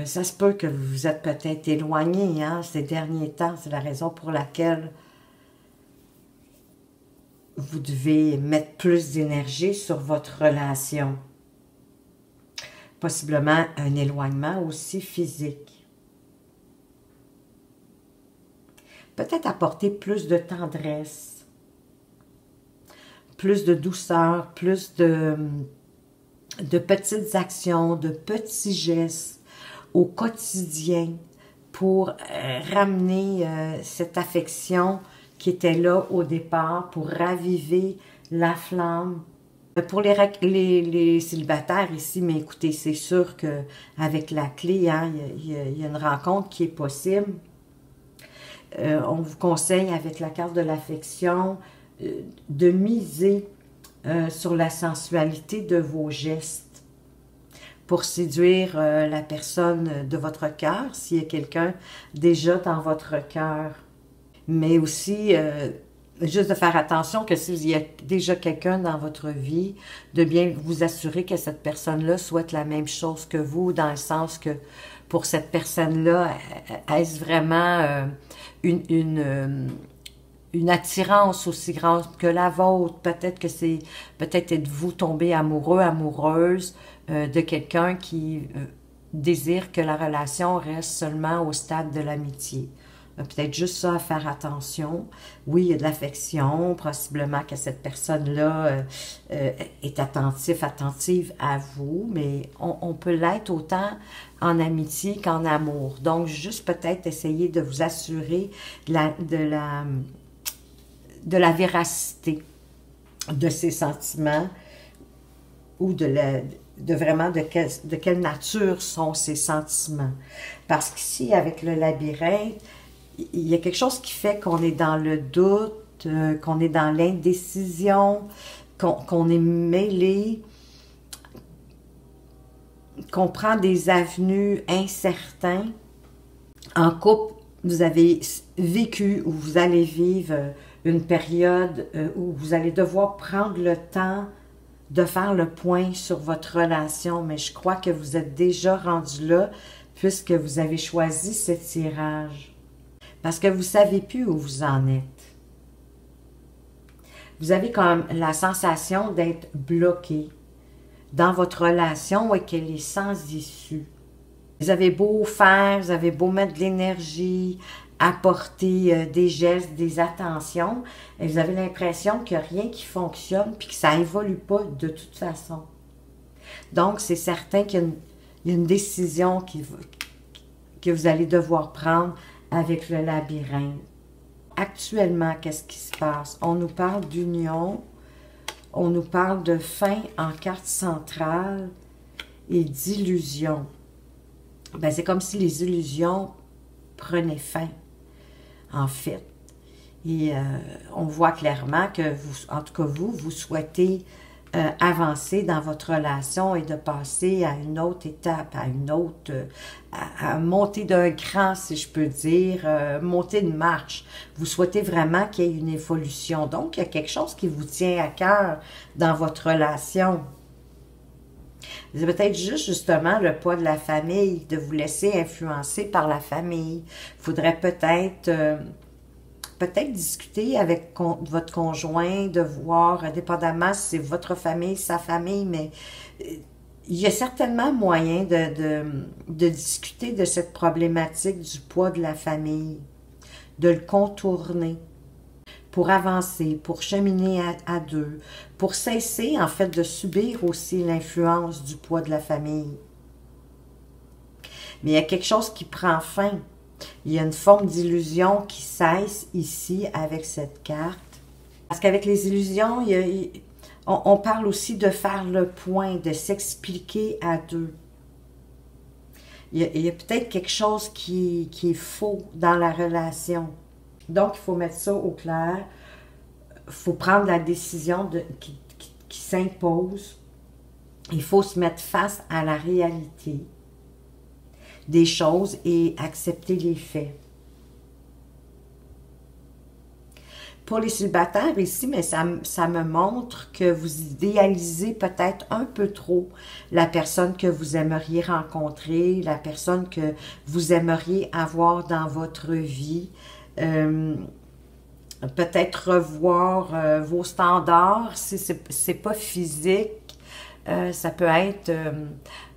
Ça se peut que vous vous êtes peut-être éloigné hein, ces derniers temps. C'est la raison pour laquelle vous devez mettre plus d'énergie sur votre relation. Possiblement un éloignement aussi physique. Peut-être apporter plus de tendresse, plus de douceur, plus de petites actions, de petits gestes au quotidien pour ramener cette affection qui était là au départ, pour raviver la flamme Pour les célibataires ici, mais écoutez, c'est sûr qu'avec la clé, hein, il y a une rencontre qui est possible. On vous conseille, avec la carte de l'affection, de miser sur la sensualité de vos gestes pour séduire la personne de votre cœur, s'il y a quelqu'un déjà dans votre cœur. Mais aussi, juste de faire attention que s'il y a déjà quelqu'un dans votre vie, de bien vous assurer que cette personne-là souhaite la même chose que vous, dans le sens que pour cette personne-là, est-ce vraiment une attirance aussi grande que la vôtre? Peut-être êtes-vous tombé amoureux, amoureuse de quelqu'un qui désire que la relation reste seulement au stade de l'amitié. Peut-être juste ça à faire attention. Oui, il y a de l'affection, possiblement que cette personne-là est attentive à vous, mais on peut l'être autant en amitié qu'en amour. Donc, juste peut-être essayer de vous assurer de la véracité de ces sentiments ou vraiment de quelle nature sont ces sentiments. Parce qu'ici, avec le labyrinthe, il y a quelque chose qui fait qu'on est dans le doute, qu'on est dans l'indécision, qu'on est mêlé, qu'on prend des avenues incertaines. En couple, vous avez vécu ou vous allez vivre une période où vous allez devoir prendre le temps de faire le point sur votre relation, mais je crois que vous êtes déjà rendu là puisque vous avez choisi ce tirage. Parce que vous ne savez plus où vous en êtes. Vous avez comme la sensation d'être bloqué dans votre relation et qu'elle est sans issue. Vous avez beau faire, vous avez beau mettre de l'énergie, apporter des gestes, des attentions, et vous avez l'impression qu'il n'y a rien qui fonctionne puis que ça évolue pas de toute façon. Donc, c'est certain qu'il y a une décision que vous allez devoir prendre avec le labyrinthe. Actuellement, qu'est-ce qui se passe? On nous parle d'union, on nous parle de fin en carte centrale et d'illusion. Ben, c'est comme si les illusions prenaient fin, en fait. Et on voit clairement que vous, en tout cas vous souhaitez avancer dans votre relation et de passer à une autre étape, à une autre, à monter d'un cran, si je peux dire, monter une marche. Vous souhaitez vraiment qu'il y ait une évolution. Donc, il y a quelque chose qui vous tient à cœur dans votre relation. C'est peut-être juste justement le poids de la famille, de vous laisser influencer par la famille. Il faudrait peut-être discuter avec votre conjoint, de voir, indépendamment si c'est votre famille, sa famille, mais il y a certainement moyen de discuter de cette problématique du poids de la famille, de le contourner pour avancer, pour cheminer à deux, pour cesser en fait de subir aussi l'influence du poids de la famille. Mais il y a quelque chose qui prend fin. Il y a une forme d'illusion qui cesse ici avec cette carte. Parce qu'avec les illusions, on parle aussi de faire le point, de s'expliquer à deux. Il y a peut-être quelque chose qui est faux dans la relation. Donc, il faut mettre ça au clair. Il faut prendre la décision qui s'impose. Il faut se mettre face à la réalité des choses et accepter les faits. Pour les célibataires ici, mais ça me montre que vous idéalisez peut-être un peu trop la personne que vous aimeriez rencontrer, la personne que vous aimeriez avoir dans votre vie. Peut-être revoir vos standards, si c'est pas physique. Ça peut être...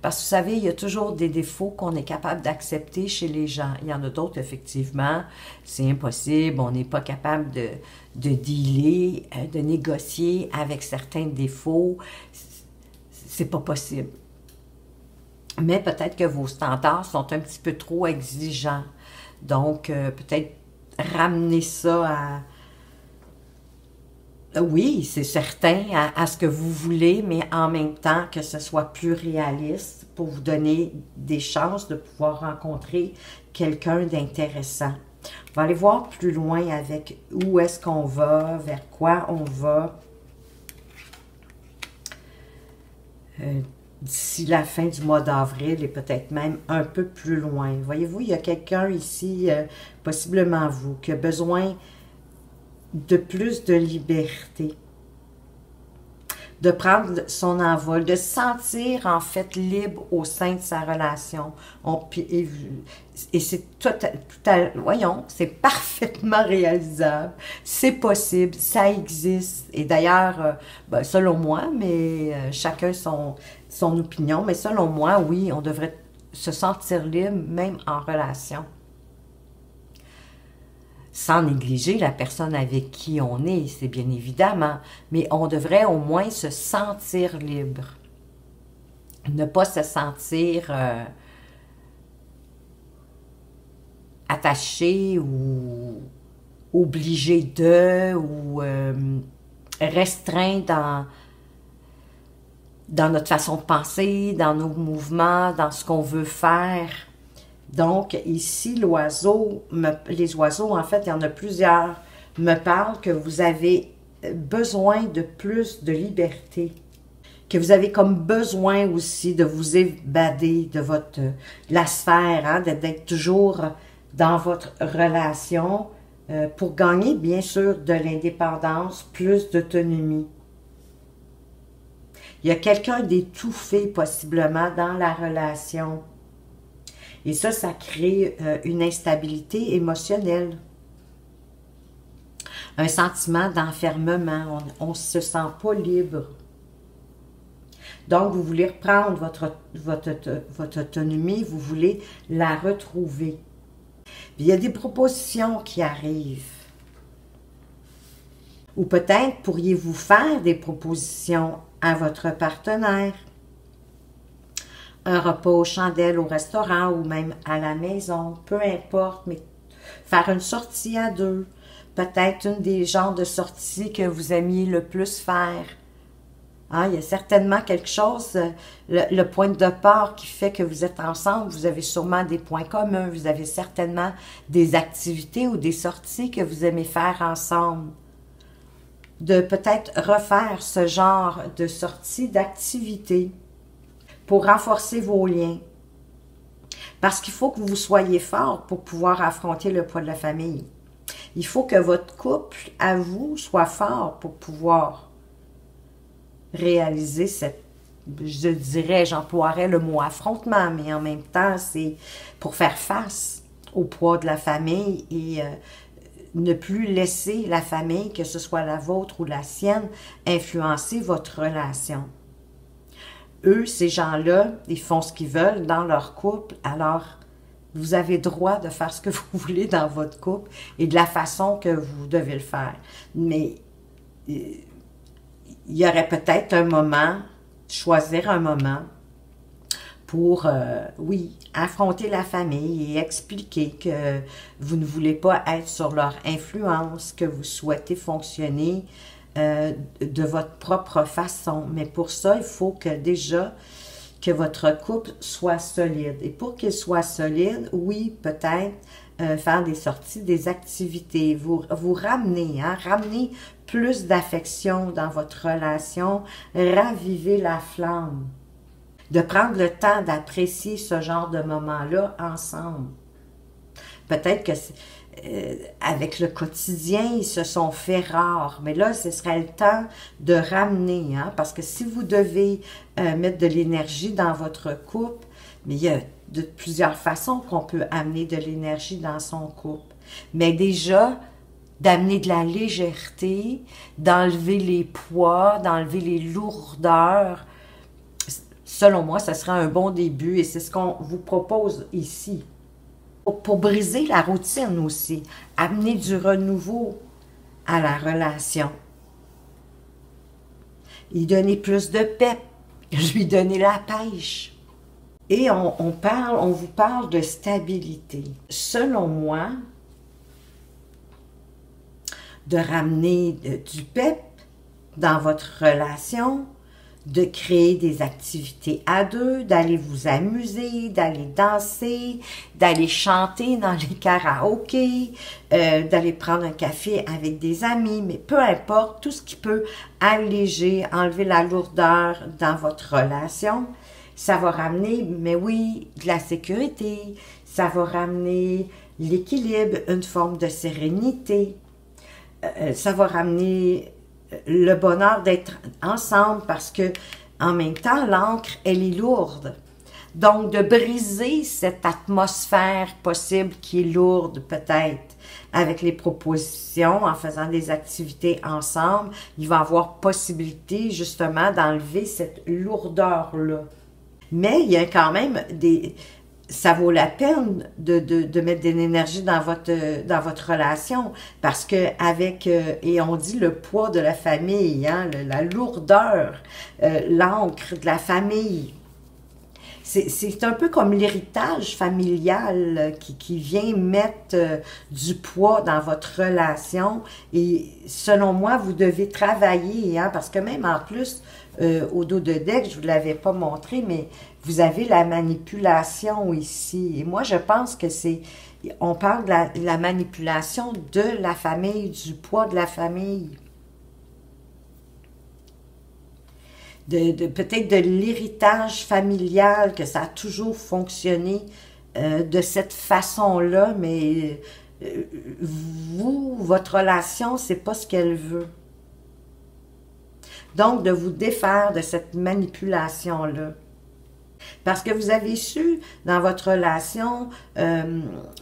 parce que vous savez, il y a toujours des défauts qu'on est capable d'accepter chez les gens. Il y en a d'autres, effectivement, c'est impossible, on n'est pas capable de dealer, de négocier avec certains défauts. C'est pas possible. Mais peut-être que vos standards sont un petit peu trop exigeants. Donc, peut-être ramener ça Oui, c'est certain à ce que vous voulez, mais en même temps que ce soit plus réaliste pour vous donner des chances de pouvoir rencontrer quelqu'un d'intéressant. On va aller voir plus loin avec où est-ce qu'on va, vers quoi on va d'ici la fin du mois d'avril et peut-être même un peu plus loin. Voyez-vous, il y a quelqu'un ici, possiblement vous, qui a besoin de plus de liberté, de prendre son envol, de se sentir en fait libre au sein de sa relation. Et c'est voyons, c'est parfaitement réalisable, c'est possible, ça existe. Et d'ailleurs, ben, selon moi, mais chacun son opinion, mais selon moi, oui, on devrait se sentir libre même en relation, sans négliger la personne avec qui on est, c'est bien évidemment, mais on devrait au moins se sentir libre. Ne pas se sentir attaché ou obligé de, ou restreint dans notre façon de penser, dans nos mouvements, dans ce qu'on veut faire. Donc, ici, les oiseaux, en fait, il y en a plusieurs, me parlent que vous avez besoin de plus de liberté, que vous avez comme besoin aussi de vous évader de la sphère, hein, d'être toujours dans votre relation pour gagner, bien sûr, de l'indépendance, plus d'autonomie. Il y a quelqu'un d'étouffé, possiblement, dans la relation. Et ça crée une instabilité émotionnelle. Un sentiment d'enfermement. On ne se sent pas libre. Donc, vous voulez reprendre votre autonomie, vous voulez la retrouver. Puis, il y a des propositions qui arrivent. Ou peut-être pourriez-vous faire des propositions à votre partenaire. Un repas aux chandelles au restaurant ou même à la maison, peu importe, mais faire une sortie à deux, peut-être une des genres de sorties que vous aimiez le plus faire. Hein, il y a certainement quelque chose, le point de départ qui fait que vous êtes ensemble, vous avez sûrement des points communs, vous avez certainement des activités ou des sorties que vous aimez faire ensemble. De peut-être refaire ce genre de sortie, d'activité pour renforcer vos liens. Parce qu'il faut que vous soyez fort pour pouvoir affronter le poids de la famille. Il faut que votre couple, à vous, soit fort pour pouvoir réaliser je dirais, j'emploierais le mot affrontement, mais en même temps, c'est pour faire face au poids de la famille et ne plus laisser la famille, que ce soit la vôtre ou la sienne, influencer votre relation. Eux, ces gens-là, ils font ce qu'ils veulent dans leur couple, alors vous avez droit de faire ce que vous voulez dans votre couple et de la façon que vous devez le faire. Mais il y aurait peut-être un moment, choisir un moment pour, oui, affronter la famille et expliquer que vous ne voulez pas être sur leur influence, que vous souhaitez fonctionner de votre propre façon. Mais pour ça, il faut que déjà que votre couple soit solide. Et pour qu'il soit solide, oui, peut-être faire des sorties, des activités, vous ramener, hein, ramener plus d'affection dans votre relation, raviver la flamme, de prendre le temps d'apprécier ce genre de moment-là ensemble. Peut-être que avec le quotidien, ils se sont fait rares. Mais là, ce serait le temps de ramener. Hein, parce que si vous devez mettre de l'énergie dans votre couple, mais il y a de plusieurs façons qu'on peut amener de l'énergie dans son couple. Mais déjà, d'amener de la légèreté, d'enlever les poids, d'enlever les lourdeurs, selon moi, ce serait un bon début et c'est ce qu'on vous propose ici. Pour briser la routine aussi, amener du renouveau à la relation. Y donner plus de pep, lui donner la pêche. Et on vous parle de stabilité. Selon moi, de ramener du pep, dans votre relation, de créer des activités à deux, d'aller vous amuser, d'aller danser, d'aller chanter dans les karaokés, d'aller prendre un café avec des amis, mais peu importe, tout ce qui peut alléger, enlever la lourdeur dans votre relation, ça va ramener, mais oui, de la sécurité, ça va ramener l'équilibre, une forme de sérénité, ça va ramener le bonheur d'être ensemble parce que en même temps, l'encre, elle est lourde. Donc, de briser cette atmosphère possible qui est lourde peut-être avec les propositions, en faisant des activités ensemble, il va y avoir possibilité justement d'enlever cette lourdeur-là. Mais il y a quand même des... Ça vaut la peine de mettre de l'énergie dans votre relation parce que avec, et on dit le poids de la famille, hein, la lourdeur, l'encre de la famille, c'est un peu comme l'héritage familial qui vient mettre du poids dans votre relation et selon moi, vous devez travailler, hein, parce que même en plus, au dos de deck, je ne vous l'avais pas montré, mais vous avez la manipulation ici. Et moi, je pense que c'est... On parle de la manipulation de la famille, du poids de la famille. Peut-être de l'héritage familial, que ça a toujours fonctionné de cette façon-là, mais vous, votre relation, c'est pas ce qu'elle veut. Donc, de vous défaire de cette manipulation-là. Parce que vous avez su, dans votre relation,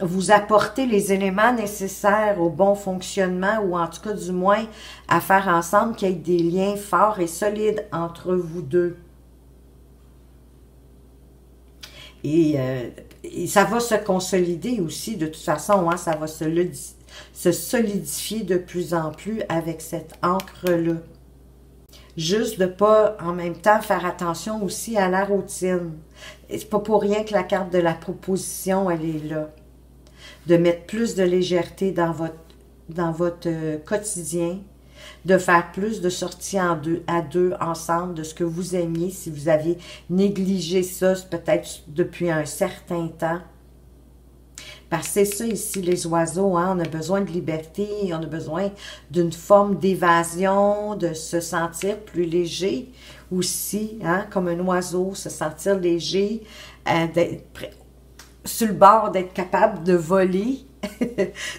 vous apporter les éléments nécessaires au bon fonctionnement, ou en tout cas, du moins, à faire ensemble qu'il y ait des liens forts et solides entre vous deux. Et ça va se consolider aussi, de toute façon, hein, ça va se solidifier de plus en plus avec cette encre-là. Juste de ne pas, en même temps, faire attention aussi à la routine. C'est pas pour rien que la carte de la proposition, elle est là. De mettre plus de légèreté dans votre quotidien, de faire plus de sorties à deux ensemble de ce que vous aimiez, si vous aviez négligé ça, peut-être depuis un certain temps. Parce que c'est ça ici, les oiseaux, hein? On a besoin de liberté, on a besoin d'une forme d'évasion, de se sentir plus léger aussi, hein? Comme un oiseau, se sentir léger, d'être sur le bord d'être capable de voler.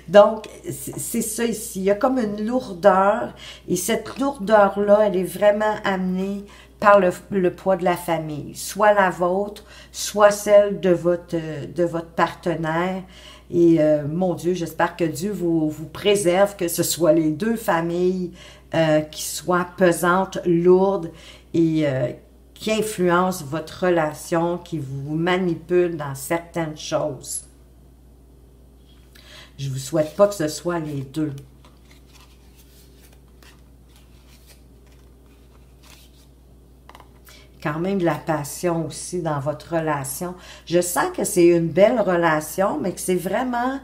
Donc, c'est ça ici. Il y a comme une lourdeur, et cette lourdeur-là, elle est vraiment amenée par le poids de la famille, soit la vôtre, soit celle de votre partenaire. Et mon Dieu, j'espère que Dieu vous préserve, que ce soit les deux familles qui soient pesantes, lourdes et qui influencent votre relation, qui vous manipulent dans certaines choses. Je ne vous souhaite pas que ce soit les deux. Quand même de la passion aussi dans votre relation. Je sens que c'est une belle relation, mais que c'est vraiment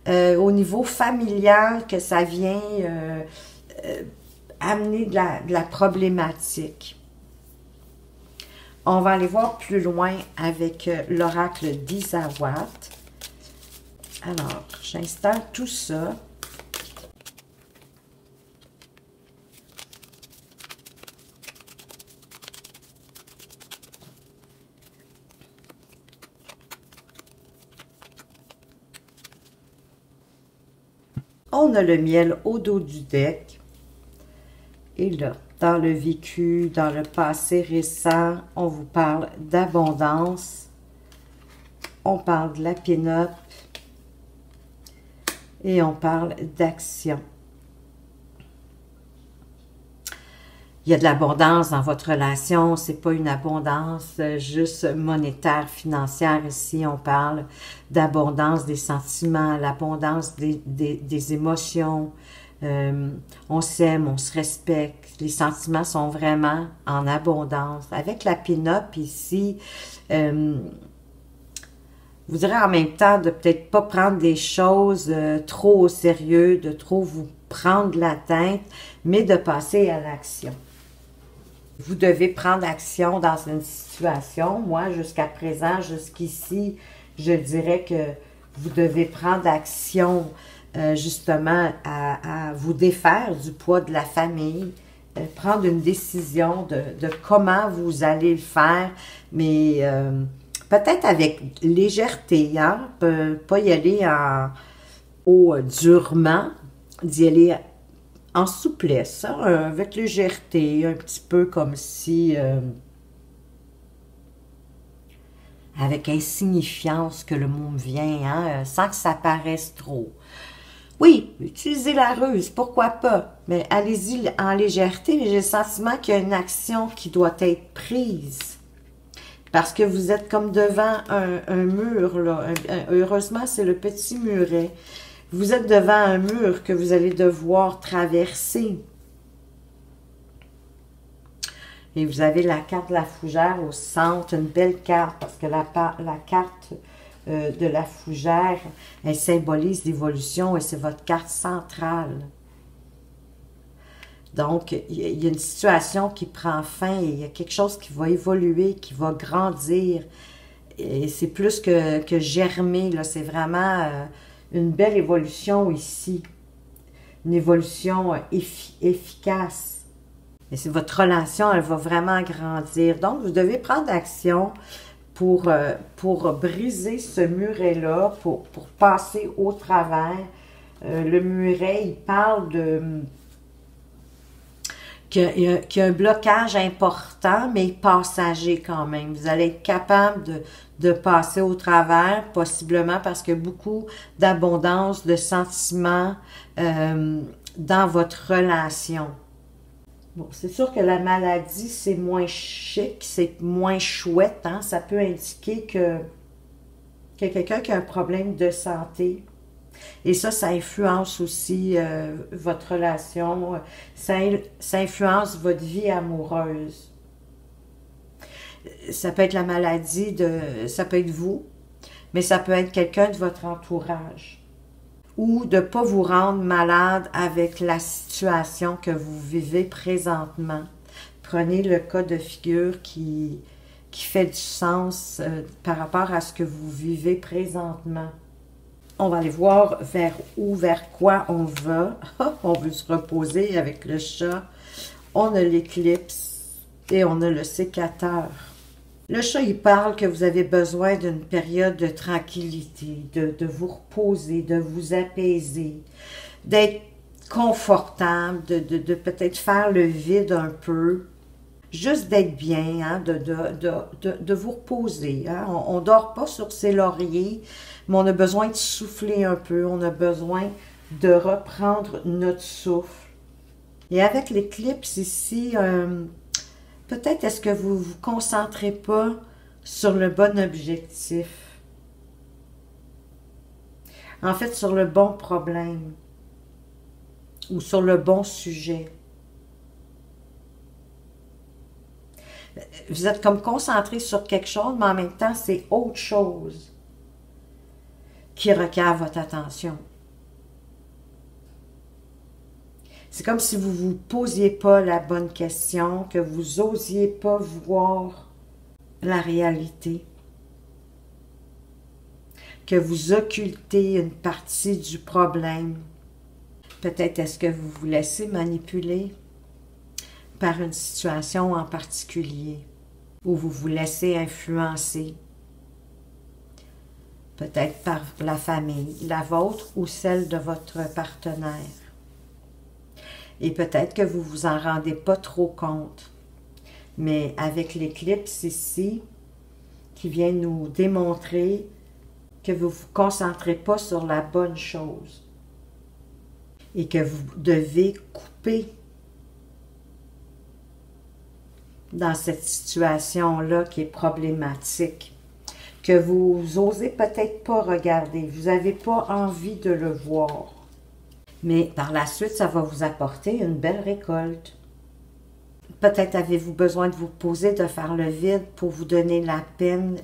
au niveau familial que ça vient amener de la problématique. On va aller voir plus loin avec l'oracle d'Isawat. Alors, j'installe tout ça. On a le miel au dos du deck. Et là, dans le vécu, dans le passé récent, on vous parle d'abondance. On parle de la pin-up. Et on parle d'action. Il y a de l'abondance dans votre relation. C'est pas une abondance juste monétaire, financière. Ici, on parle d'abondance des sentiments, l'abondance des émotions. On s'aime, on se respecte. Les sentiments sont vraiment en abondance. Avec la pin-up ici, vous direz en même temps de peut-être pas prendre des choses trop au sérieux, de trop vous prendre la tête, mais de passer à l'action. Vous devez prendre action dans une situation. Moi, jusqu'à présent, jusqu'ici, je dirais que vous devez prendre action justement à vous défaire du poids de la famille, prendre une décision de comment vous allez le faire, mais peut-être avec légèreté, hein? Pas y aller durement, d'y aller en souplesse, hein? Avec légèreté, un petit peu comme si, avec insignifiance que le mot me vient, hein? Sans que ça paraisse trop. Oui, utilisez la ruse, pourquoi pas, mais allez-y en légèreté, mais j'ai le sentiment qu'il y a une action qui doit être prise. Parce que vous êtes comme devant un mur, là. Heureusement, c'est le petit muret. Vous êtes devant un mur que vous allez devoir traverser. Et vous avez la carte de la fougère au centre, une belle carte, parce que la carte de la fougère, elle symbolise l'évolution et c'est votre carte centrale. Donc, il y a une situation qui prend fin et il y a quelque chose qui va évoluer, qui va grandir. Et c'est plus que germer, là. C'est vraiment une belle évolution ici. Une évolution efficace. Et c'est votre relation, elle va vraiment grandir. Donc, vous devez prendre action pour briser ce muret-là, pour passer au travers. Le muret, il parle qu'il y a un blocage important, mais passager quand même. Vous allez être capable de passer au travers, possiblement parce qu'il y a beaucoup d'abondance, de sentiments dans votre relation. Bon, c'est sûr que la maladie, c'est moins chic, c'est moins chouette, hein? Ça peut indiquer que quelqu'un qui a un problème de santé. Et ça influence aussi votre relation, ça influence votre vie amoureuse. Ça peut être la maladie, ça peut être vous, mais ça peut être quelqu'un de votre entourage. Ou de ne pas vous rendre malade avec la situation que vous vivez présentement. Prenez le cas de figure qui fait du sens par rapport à ce que vous vivez présentement. On va aller voir vers quoi on va. On veut se reposer avec le chat. On a l'éclipse et on a le sécateur. Le chat, il parle que vous avez besoin d'une période de tranquillité, de vous reposer, de vous apaiser, d'être confortable, de peut-être faire le vide un peu, juste d'être bien, hein, de vous reposer. Hein. On ne dort pas sur ses lauriers, mais on a besoin de souffler un peu, on a besoin de reprendre notre souffle. Et avec l'éclipse ici, peut-être est-ce que vous ne vous concentrez pas sur le bon objectif. En fait, sur le bon problème ou sur le bon sujet. Vous êtes comme concentré sur quelque chose, mais en même temps, c'est autre chose qui requiert votre attention. C'est comme si vous ne vous posiez pas la bonne question, que vous n'osiez pas voir la réalité, que vous occultez une partie du problème. Peut-être est-ce que vous vous laissez manipuler par une situation en particulier, ou vous vous laissez influencer, peut-être par la famille, la vôtre ou celle de votre partenaire. Et peut-être que vous ne vous en rendez pas trop compte. Mais avec l'éclipse ici, qui vient nous démontrer que vous ne vous concentrez pas sur la bonne chose et que vous devez couper dans cette situation-là qui est problématique, que vous n'osez peut-être pas regarder, vous n'avez pas envie de le voir. Mais par la suite, ça va vous apporter une belle récolte. Peut-être avez-vous besoin de vous poser, de faire le vide pour vous donner la peine,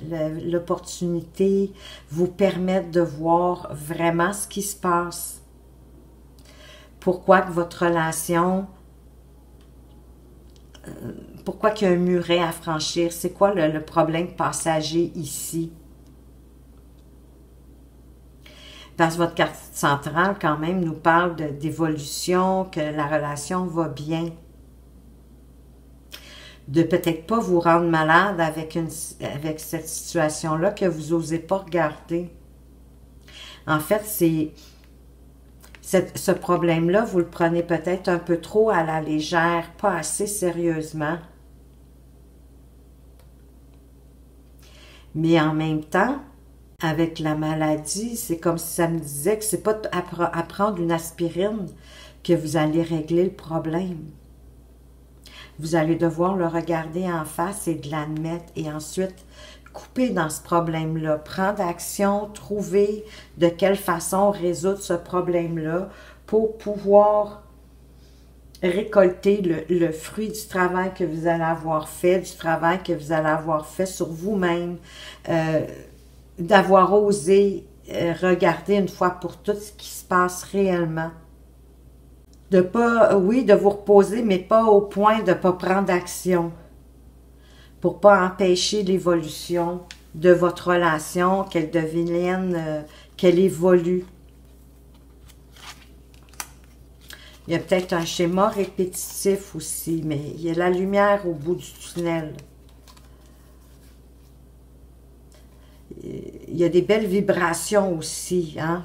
l'opportunité, vous permettre de voir vraiment ce qui se passe. pourquoi que votre relation, pourquoi qu'il y a un muret à franchir, c'est quoi le problème passager ici? Parce que votre carte centrale, quand même, nous parle d'évolution, que la relation va bien. De peut-être pas vous rendre malade avec cette situation-là que vous n'osez pas regarder. En fait, ce problème-là, vous le prenez peut-être un peu trop à la légère, pas assez sérieusement. Mais en même temps, avec la maladie, c'est comme si ça me disait que c'est pas à prendre une aspirine que vous allez régler le problème. Vous allez devoir le regarder en face et de l'admettre et ensuite couper dans ce problème-là, prendre action, trouver de quelle façon résoudre ce problème-là pour pouvoir récolter le fruit du travail que vous allez avoir fait, du travail que vous allez avoir fait sur vous-même, d'avoir osé regarder une fois pour toutes ce qui se passe réellement. De pas, oui, de vous reposer, mais pas au point de ne pas prendre action pour pas empêcher l'évolution de votre relation, qu'elle devienne, qu'elle évolue. Il y a peut-être un schéma répétitif aussi, mais il y a la lumière au bout du tunnel. Il y a des belles vibrations aussi, hein?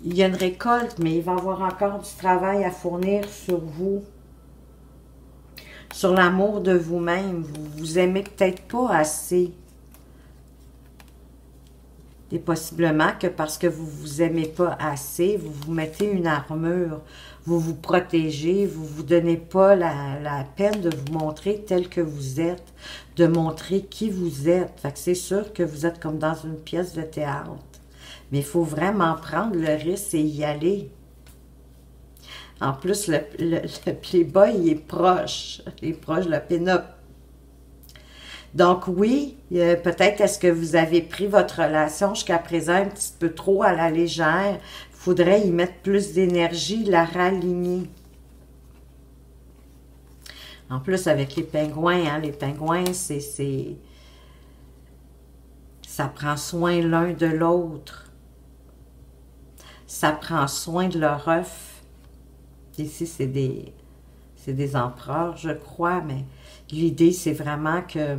Il y a une récolte, mais il va y avoir encore du travail à fournir sur vous, sur l'amour de vous-même. Vous vous aimez peut-être pas assez. Et possiblement que parce que vous vous aimez pas assez, vous vous mettez une armure, vous vous protégez, vous vous donnez pas la peine de vous montrer tel que vous êtes, de montrer qui vous êtes. Fait que c'est sûr que vous êtes comme dans une pièce de théâtre. Mais il faut vraiment prendre le risque et y aller. En plus, le playboy, il est proche le pin-up. Donc oui, peut-être est-ce que vous avez pris votre relation jusqu'à présent un petit peu trop à la légère. Il faudrait y mettre plus d'énergie, la raligner. En plus, avec les pingouins, hein, les pingouins, ça prend soin l'un de l'autre. Ça prend soin de leur œuf. Ici, c'est des empereurs, je crois, mais l'idée, c'est vraiment que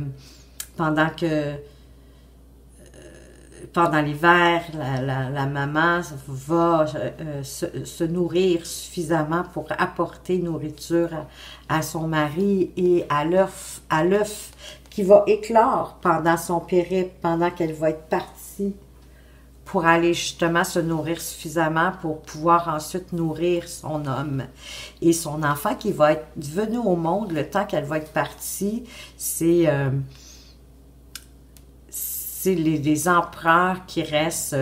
pendant l'hiver, la maman va se nourrir suffisamment pour apporter nourriture à son mari et à l'œuf qui va éclore pendant son périple, pendant qu'elle va être partie, pour aller justement se nourrir suffisamment pour pouvoir ensuite nourrir son homme. Et son enfant qui va être venu au monde, le temps qu'elle va être partie, c'est les empereurs qui restent,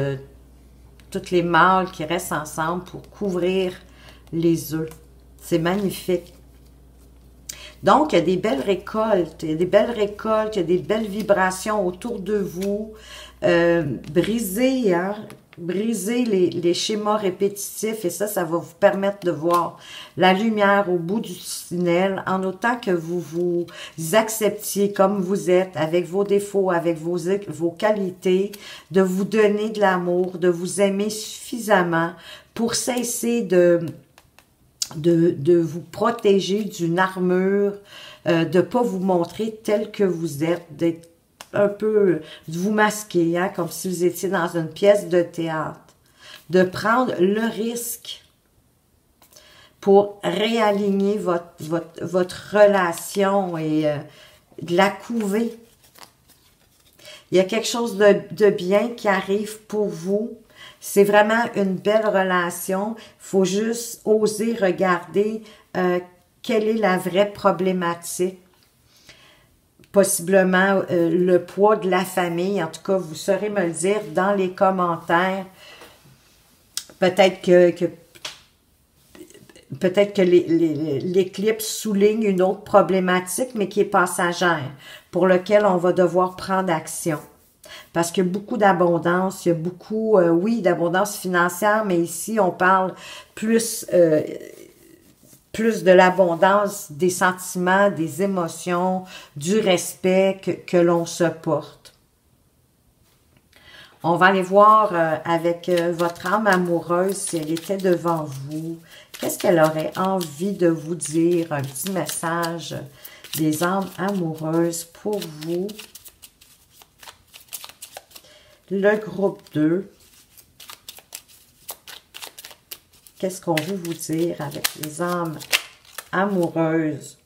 toutes les mâles qui restent ensemble pour couvrir les œufs. C'est magnifique. Donc, il y a des belles récoltes, il y a des belles vibrations autour de vous. Brisez les schémas répétitifs et ça va vous permettre de voir la lumière au bout du tunnel en autant que vous vous acceptiez comme vous êtes, avec vos défauts, avec vos qualités, de vous donner de l'amour, de vous aimer suffisamment pour cesser de vous protéger d'une armure, de ne pas vous montrer tel que vous êtes, d'être un peu, de vous masquer, hein, comme si vous étiez dans une pièce de théâtre, de prendre le risque pour réaligner votre relation et de la couver. Il y a quelque chose de bien qui arrive pour vous. C'est vraiment une belle relation. Il faut juste oser regarder quelle est la vraie problématique. Possiblement le poids de la famille. En tout cas, vous saurez me le dire dans les commentaires. Peut-être que peut-être que l'éclipse souligne une autre problématique, mais qui est passagère, pour laquelle on va devoir prendre action. Parce qu'il y a beaucoup d'abondance, il y a beaucoup, oui, d'abondance financière, mais ici, on parle plus de l'abondance des sentiments, des émotions, du respect que l'on se porte. On va aller voir avec votre âme amoureuse, si elle était devant vous, qu'est-ce qu'elle aurait envie de vous dire, un petit message des âmes amoureuses pour vous. Le groupe 2. Qu'est-ce qu'on veut vous dire avec les âmes amoureuses?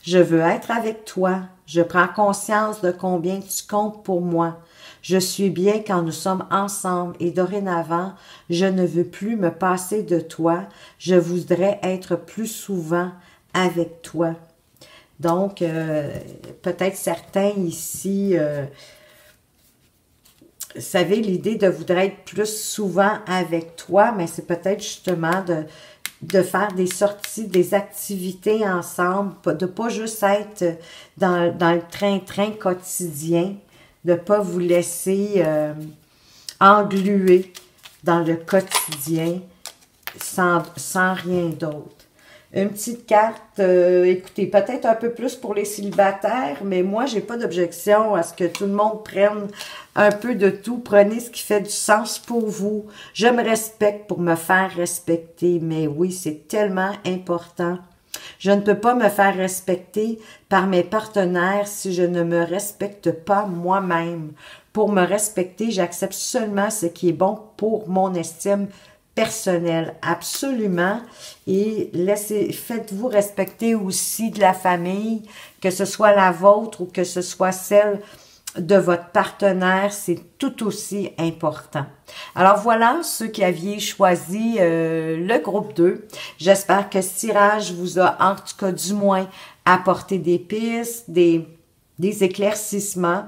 Je veux être avec toi. Je prends conscience de combien tu comptes pour moi. Je suis bien quand nous sommes ensemble et dorénavant, je ne veux plus me passer de toi. Je voudrais être plus souvent avec toi. Donc, peut-être certains ici... vous savez, l'idée de vouloir être plus souvent avec toi, mais c'est peut-être justement de faire des sorties, des activités ensemble, de pas juste être dans le train-train quotidien, de pas vous laisser engluer dans le quotidien sans rien d'autre. Une petite carte, écoutez, peut-être un peu plus pour les célibataires, mais moi, j'ai pas d'objection à ce que tout le monde prenne un peu de tout. Prenez ce qui fait du sens pour vous. Je me respecte pour me faire respecter, mais oui, c'est tellement important. Je ne peux pas me faire respecter par mes partenaires si je ne me respecte pas moi-même. Pour me respecter, j'accepte seulement ce qui est bon pour mon estime personnelle, absolument. Et faites-vous respecter aussi de la famille, que ce soit la vôtre ou que ce soit celle de votre partenaire, c'est tout aussi important. Alors voilà, ceux qui aviez choisi le groupe 2. J'espère que ce tirage vous a en tout cas du moins apporté des pistes, des éclaircissements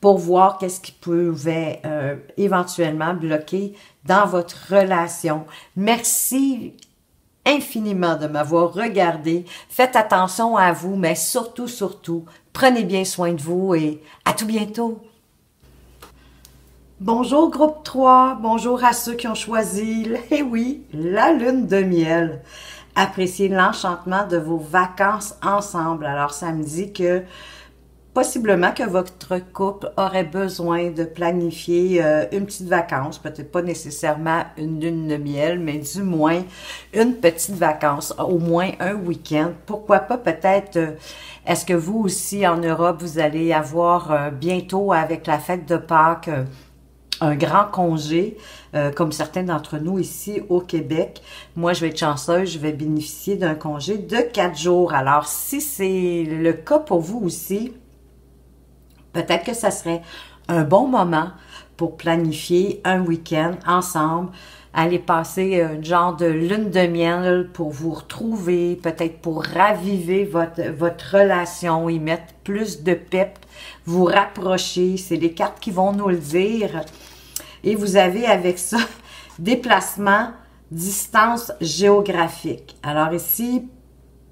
pour voir qu'est-ce qui pouvait éventuellement bloquer dans votre relation. Merci infiniment de m'avoir regardé. Faites attention à vous, mais surtout, prenez bien soin de vous et à tout bientôt. Bonjour groupe 3, bonjour à ceux qui ont choisi, eh oui, la lune de miel. Appréciez l'enchantement de vos vacances ensemble. Alors ça me dit que possiblement que votre couple aurait besoin de planifier une petite vacance, peut-être pas nécessairement une lune de miel, mais du moins une petite vacance, au moins un week-end. Pourquoi pas peut-être, est-ce que vous aussi en Europe, vous allez avoir bientôt avec la fête de Pâques un grand congé, comme certains d'entre nous ici au Québec. Moi, je vais être chanceuse, je vais bénéficier d'un congé de 4 jours. Alors, si c'est le cas pour vous aussi, peut-être que ça serait un bon moment pour planifier un week-end ensemble, aller passer un genre de lune de miel pour vous retrouver, peut-être pour raviver votre relation, y mettre plus de pep, vous rapprocher. C'est les cartes qui vont nous le dire. Et vous avez avec ça déplacement, distance géographique. Alors ici,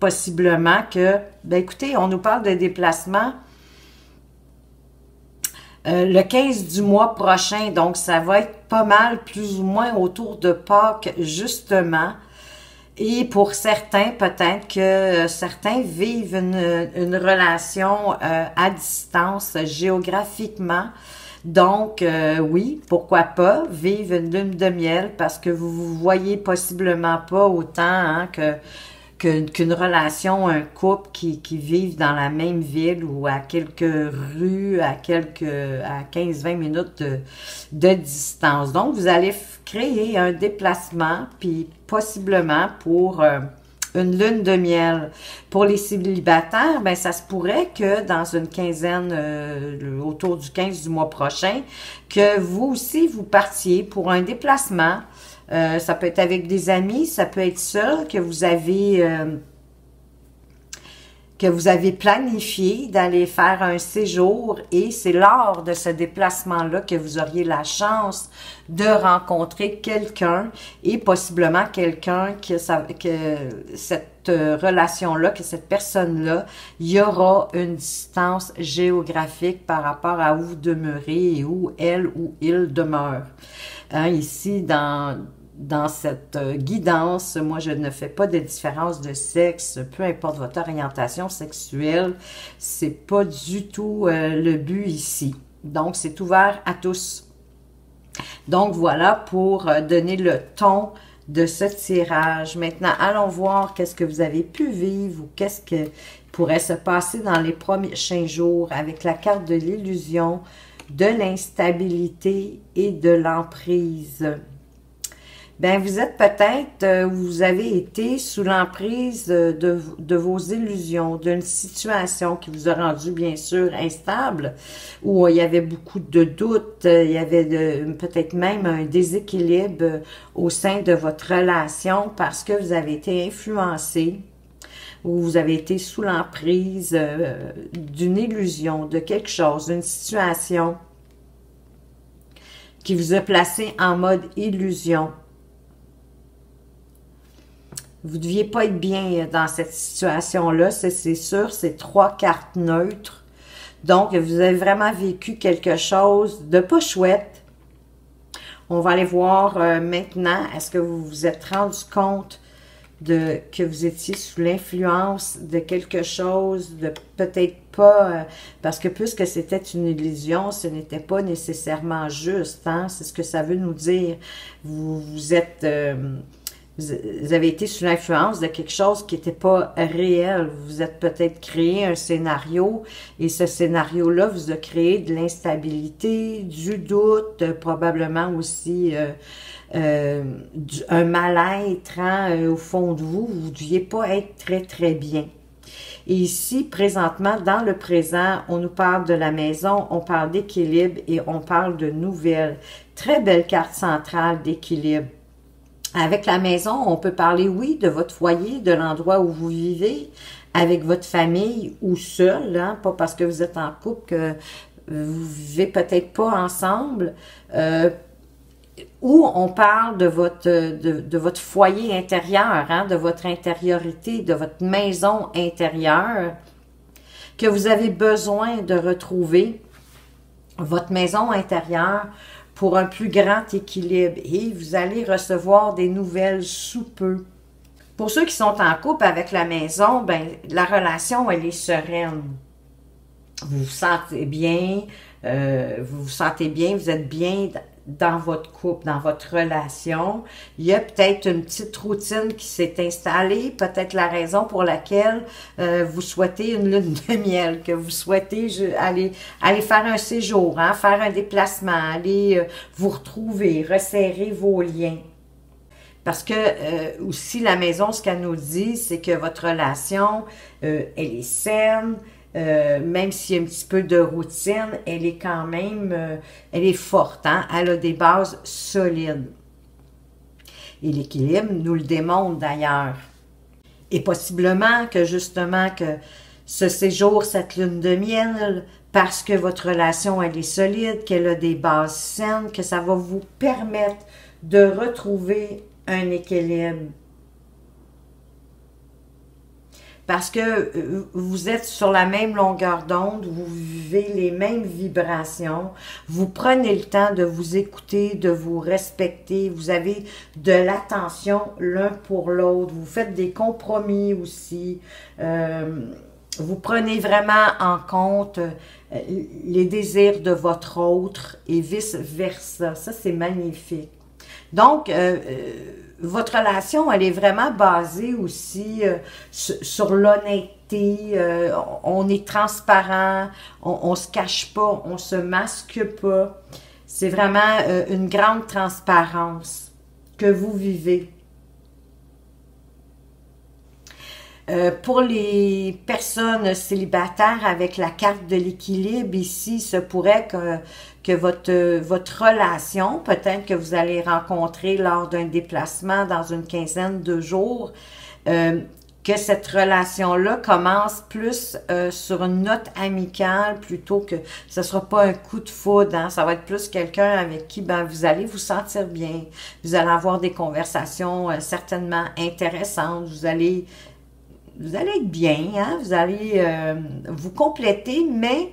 possiblement que, ben écoutez, on nous parle de déplacement le 15 du mois prochain, donc ça va être pas mal, plus ou moins autour de Pâques, justement. Et pour certains, peut-être que certains vivent une relation à distance géographiquement. Donc, oui, pourquoi pas vivre une lune de miel parce que vous vous voyez possiblement pas autant hein, qu'une relation, un couple qui vivent dans la même ville ou à quelques rues, à 15-20 minutes de distance. Donc, vous allez créer un déplacement, puis possiblement pour une lune de miel. Pour les célibataires, ben ça se pourrait que dans une quinzaine, autour du 15 du mois prochain, que vous aussi, vous partiez pour un déplacement. Ça peut être avec des amis, ça peut être seul, que vous avez que vous avez planifié d'aller faire un séjour et c'est lors de ce déplacement-là que vous auriez la chance de rencontrer quelqu'un et possiblement quelqu'un que cette relation-là, que cette personne-là, il y aura une distance géographique par rapport à où vous demeurez et où elle ou il demeure. Hein, ici, dans cette guidance, moi, je ne fais pas de différence de sexe, peu importe votre orientation sexuelle. C'est pas du tout le but ici. Donc, c'est ouvert à tous. Donc, voilà pour donner le ton de ce tirage. Maintenant, allons voir qu'est-ce que vous avez pu vivre ou qu'est-ce que pourrait se passer dans les prochains jours avec la carte de l'illusion, de l'instabilité et de l'emprise. Bien, vous êtes peut-être, vous avez été sous l'emprise de vos illusions, d'une situation qui vous a rendu bien sûr instable, où il y avait beaucoup de doutes, il y avait peut-être même un déséquilibre au sein de votre relation parce que vous avez été influencé, ou vous avez été sous l'emprise d'une illusion, de quelque chose, d'une situation qui vous a placé en mode illusion. Vous ne deviez pas être bien dans cette situation-là, c'est sûr, c'est 3 cartes neutres. Donc, vous avez vraiment vécu quelque chose de pas chouette. On va aller voir maintenant, est-ce que vous vous êtes rendu compte que vous étiez sous l'influence de quelque chose, de peut-être pas, parce que puisque c'était une illusion, ce n'était pas nécessairement juste, hein? C'est ce que ça veut nous dire. Vous avez été sous l'influence de quelque chose qui n'était pas réel. Vous êtes peut-être créé un scénario et ce scénario-là vous a créé de l'instabilité, du doute, probablement aussi un mal-être hein, au fond de vous. Vous ne deviez pas être très, très bien. Et ici, présentement, dans le présent, on nous parle de la maison, on parle d'équilibre et on parle de nouvelles. Très belle carte centrale d'équilibre. Avec la maison, on peut parler, oui, de votre foyer, de l'endroit où vous vivez, avec votre famille ou seul, hein, pas parce que vous êtes en couple que vous vivez peut-être pas ensemble, ou on parle de votre foyer intérieur, hein, de votre intériorité, de votre maison intérieure, que vous avez besoin de retrouver votre maison intérieure pour un plus grand équilibre et vous allez recevoir des nouvelles sous peu. Pour ceux qui sont en couple avec la maison, ben la relation, elle est sereine. Vous vous sentez bien, vous êtes bien dans votre couple, dans votre relation. Il y a peut-être une petite routine qui s'est installée, peut-être la raison pour laquelle vous souhaitez une lune de miel, que vous souhaitez aller faire un séjour, hein, faire un déplacement, aller vous retrouver, resserrer vos liens. Parce que aussi la maison, ce qu'elle nous dit, c'est que votre relation, elle est saine, même s'il y a un petit peu de routine, elle est quand même, elle est forte, hein? Elle a des bases solides. Et l'équilibre nous le démontre d'ailleurs. Et possiblement que justement que ce séjour, cette lune de miel, parce que votre relation elle est solide, qu'elle a des bases saines, que ça va vous permettre de retrouver un équilibre. Parce que vous êtes sur la même longueur d'onde, vous vivez les mêmes vibrations, vous prenez le temps de vous écouter, de vous respecter, vous avez de l'attention l'un pour l'autre, vous faites des compromis aussi, vous prenez vraiment en compte les désirs de votre autre et vice-versa. Ça, c'est magnifique. Donc, votre relation, elle est vraiment basée aussi sur l'honnêteté. On est transparent, on se cache pas, on se masque pas. C'est vraiment une grande transparence que vous vivez. Pour les personnes célibataires avec la carte de l'équilibre, ici, il se pourrait que votre relation, peut-être que vous allez rencontrer lors d'un déplacement dans une quinzaine de jours, que que cette relation-là commence plus sur une note amicale plutôt que ce ne sera pas un coup de foudre. Hein? Ça va être plus quelqu'un avec qui ben, vous allez vous sentir bien. Vous allez avoir des conversations certainement intéressantes. Vous allez être bien. Hein? Vous allez vous compléter, mais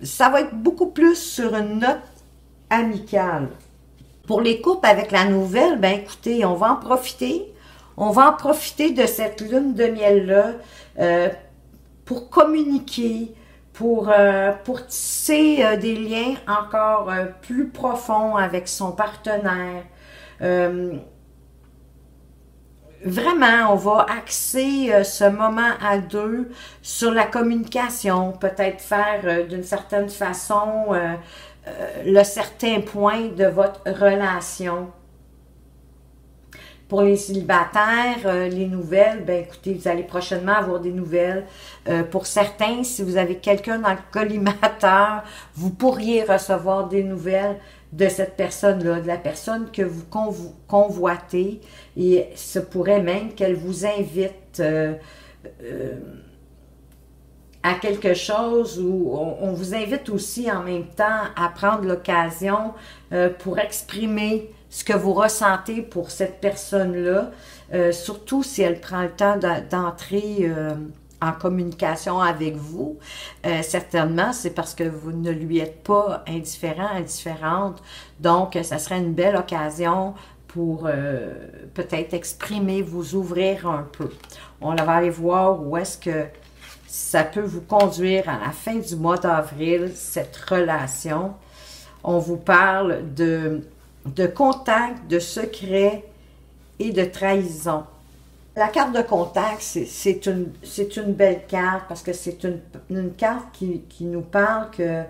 ça va être beaucoup plus sur une note amicale. Pour les couples avec la nouvelle, ben écoutez, on va en profiter. On va en profiter de cette lune de miel-là pour communiquer, pour tisser des liens encore plus profonds avec son partenaire. Vraiment, on va axer ce moment à deux sur la communication, peut-être faire d'une certaine façon le certain point de votre relation. Pour les célibataires, les nouvelles, ben écoutez, vous allez prochainement avoir des nouvelles. Pour certains, si vous avez quelqu'un dans le collimateur, vous pourriez recevoir des nouvelles de cette personne-là, de la personne que vous convoitez. Et ce pourrait même qu'elle vous invite à quelque chose où on vous invite aussi en même temps à prendre l'occasion pour exprimer ce que vous ressentez pour cette personne-là, surtout si elle prend le temps d'entrer en communication avec vous. Certainement, c'est parce que vous ne lui êtes pas indifférent, indifférente. Donc, ça serait une belle occasion pour peut-être exprimer, vous ouvrir un peu. On va aller voir où est-ce que ça peut vous conduire à la fin du mois d'avril, cette relation. On vous parle de contact, de secret et de trahison. La carte de contact, c'est une belle carte parce que c'est une carte qui nous parle que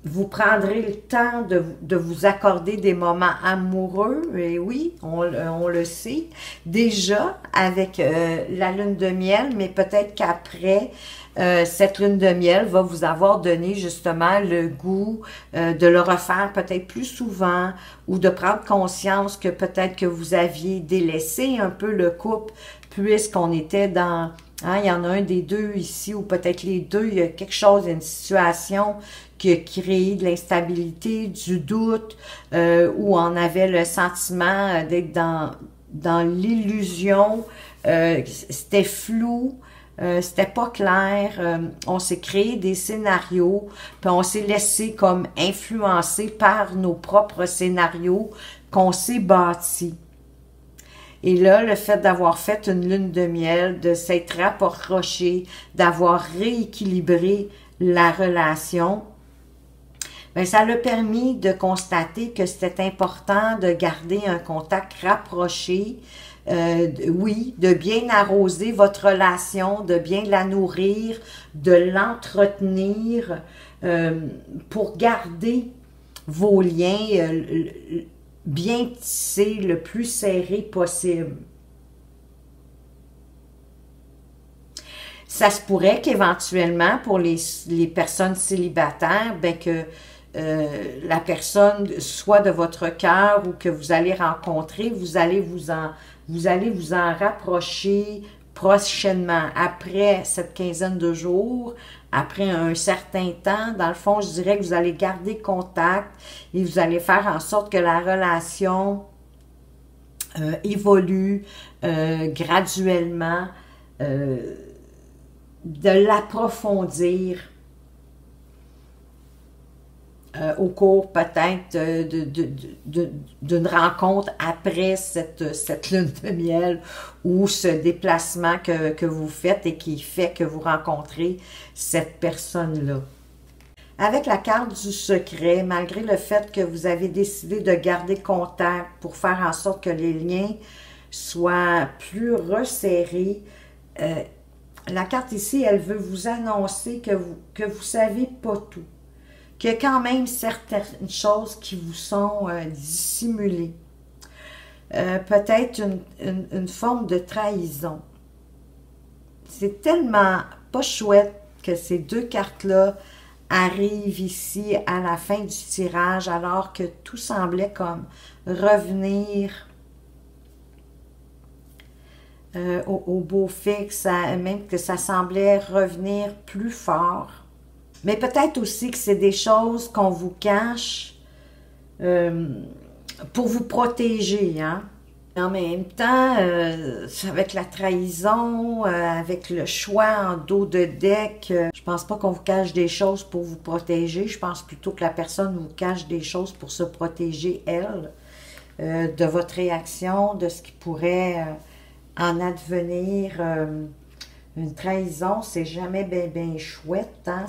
vous prendrez le temps de vous accorder des moments amoureux. Et oui, on le sait déjà avec la lune de miel, mais peut-être qu'après, cette lune de miel va vous avoir donné justement le goût de le refaire peut-être plus souvent ou de prendre conscience que peut-être que vous aviez délaissé un peu le couple puisqu'on était dans... Hein, il y en a un des deux ici ou peut-être les deux, il y a quelque chose, une situation qui a créé de l'instabilité, du doute, où on avait le sentiment d'être dans l'illusion, c'était flou, c'était pas clair, on s'est créé des scénarios, puis on s'est laissé comme influencer par nos propres scénarios qu'on s'est bâtis. Et là, le fait d'avoir fait une lune de miel, de s'être rapproché, d'avoir rééquilibré la relation, bien, ça l'a permis de constater que c'était important de garder un contact rapproché, oui, de bien arroser votre relation, de bien la nourrir, de l'entretenir pour garder vos liens bien tissés le plus serré possible. Ça se pourrait qu'éventuellement, pour les personnes célibataires, ben que la personne soit de votre cœur ou que vous allez rencontrer, vous allez vous en rapprocher prochainement, après cette quinzaine de jours, après un certain temps. Dans le fond, je dirais que vous allez garder contact et vous allez faire en sorte que la relation évolue graduellement, de l'approfondir au cours peut-être d'une rencontre après cette lune de miel ou ce déplacement que vous faites et qui fait que vous rencontrez cette personne-là. Avec la carte du secret, malgré le fait que vous avez décidé de garder contact pour faire en sorte que les liens soient plus resserrés, la carte ici, elle veut vous annoncer que vous savez pas tout. Qu'il y a quand même certaines choses qui vous sont dissimulées. Peut-être une forme de trahison. C'est tellement pas chouette que ces deux cartes-là arrivent ici à la fin du tirage, alors que tout semblait comme revenir au beau fixe, même que ça semblait revenir plus fort. Mais peut-être aussi que c'est des choses qu'on vous cache pour vous protéger, hein. En même temps, avec la trahison, avec le choix en dos de deck, je pense pas qu'on vous cache des choses pour vous protéger. Je pense plutôt que la personne vous cache des choses pour se protéger, elle, de votre réaction, de ce qui pourrait en advenir. Une trahison, c'est jamais bien chouette, hein?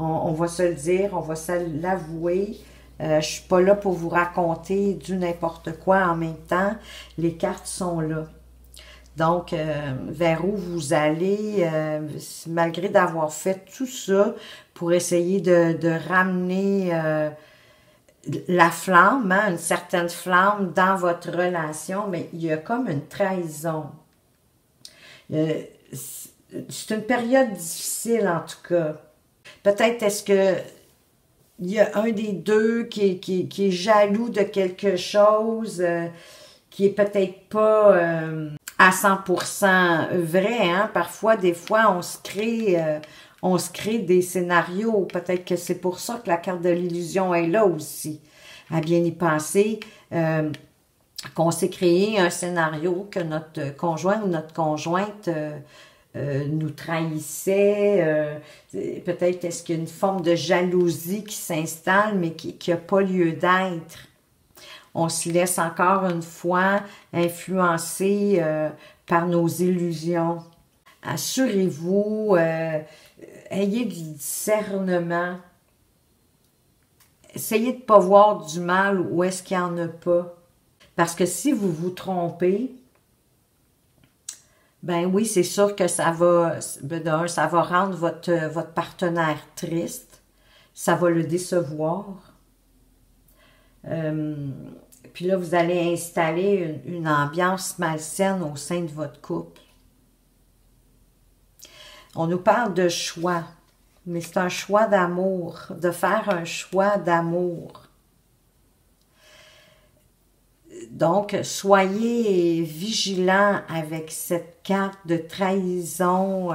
On va se le dire, on va se l'avouer. Je suis pas là pour vous raconter du n'importe quoi en même temps. Les cartes sont là. Donc, vers où vous allez, malgré d'avoir fait tout ça pour essayer de ramener la flamme, hein, une certaine flamme dans votre relation, mais il y a comme une trahison. C'est une période difficile en tout cas. Peut-être est-ce que il y a un des deux qui est jaloux de quelque chose qui est peut-être pas à 100% vrai, hein? Parfois, des fois, on se crée des scénarios. Peut-être que c'est pour ça que la carte de l'illusion est là aussi. À bien y penser, qu'on s'est créé un scénario que notre conjoint ou notre conjointe nous trahissait. Peut-être est-ce qu'il y a une forme de jalousie qui s'installe, mais qui n'a pas lieu d'être. On se laisse encore une fois influencer par nos illusions. Assurez-vous, ayez du discernement. Essayez de ne pas voir du mal où est-ce qu'il n'y en a pas. Parce que si vous vous trompez, ben oui, c'est sûr que ça va rendre votre partenaire triste. Ça va le décevoir. Puis là, vous allez installer une ambiance malsaine au sein de votre couple. On nous parle de choix, mais c'est un choix d'amour, de faire un choix d'amour. Donc, soyez vigilants avec cette carte de trahison.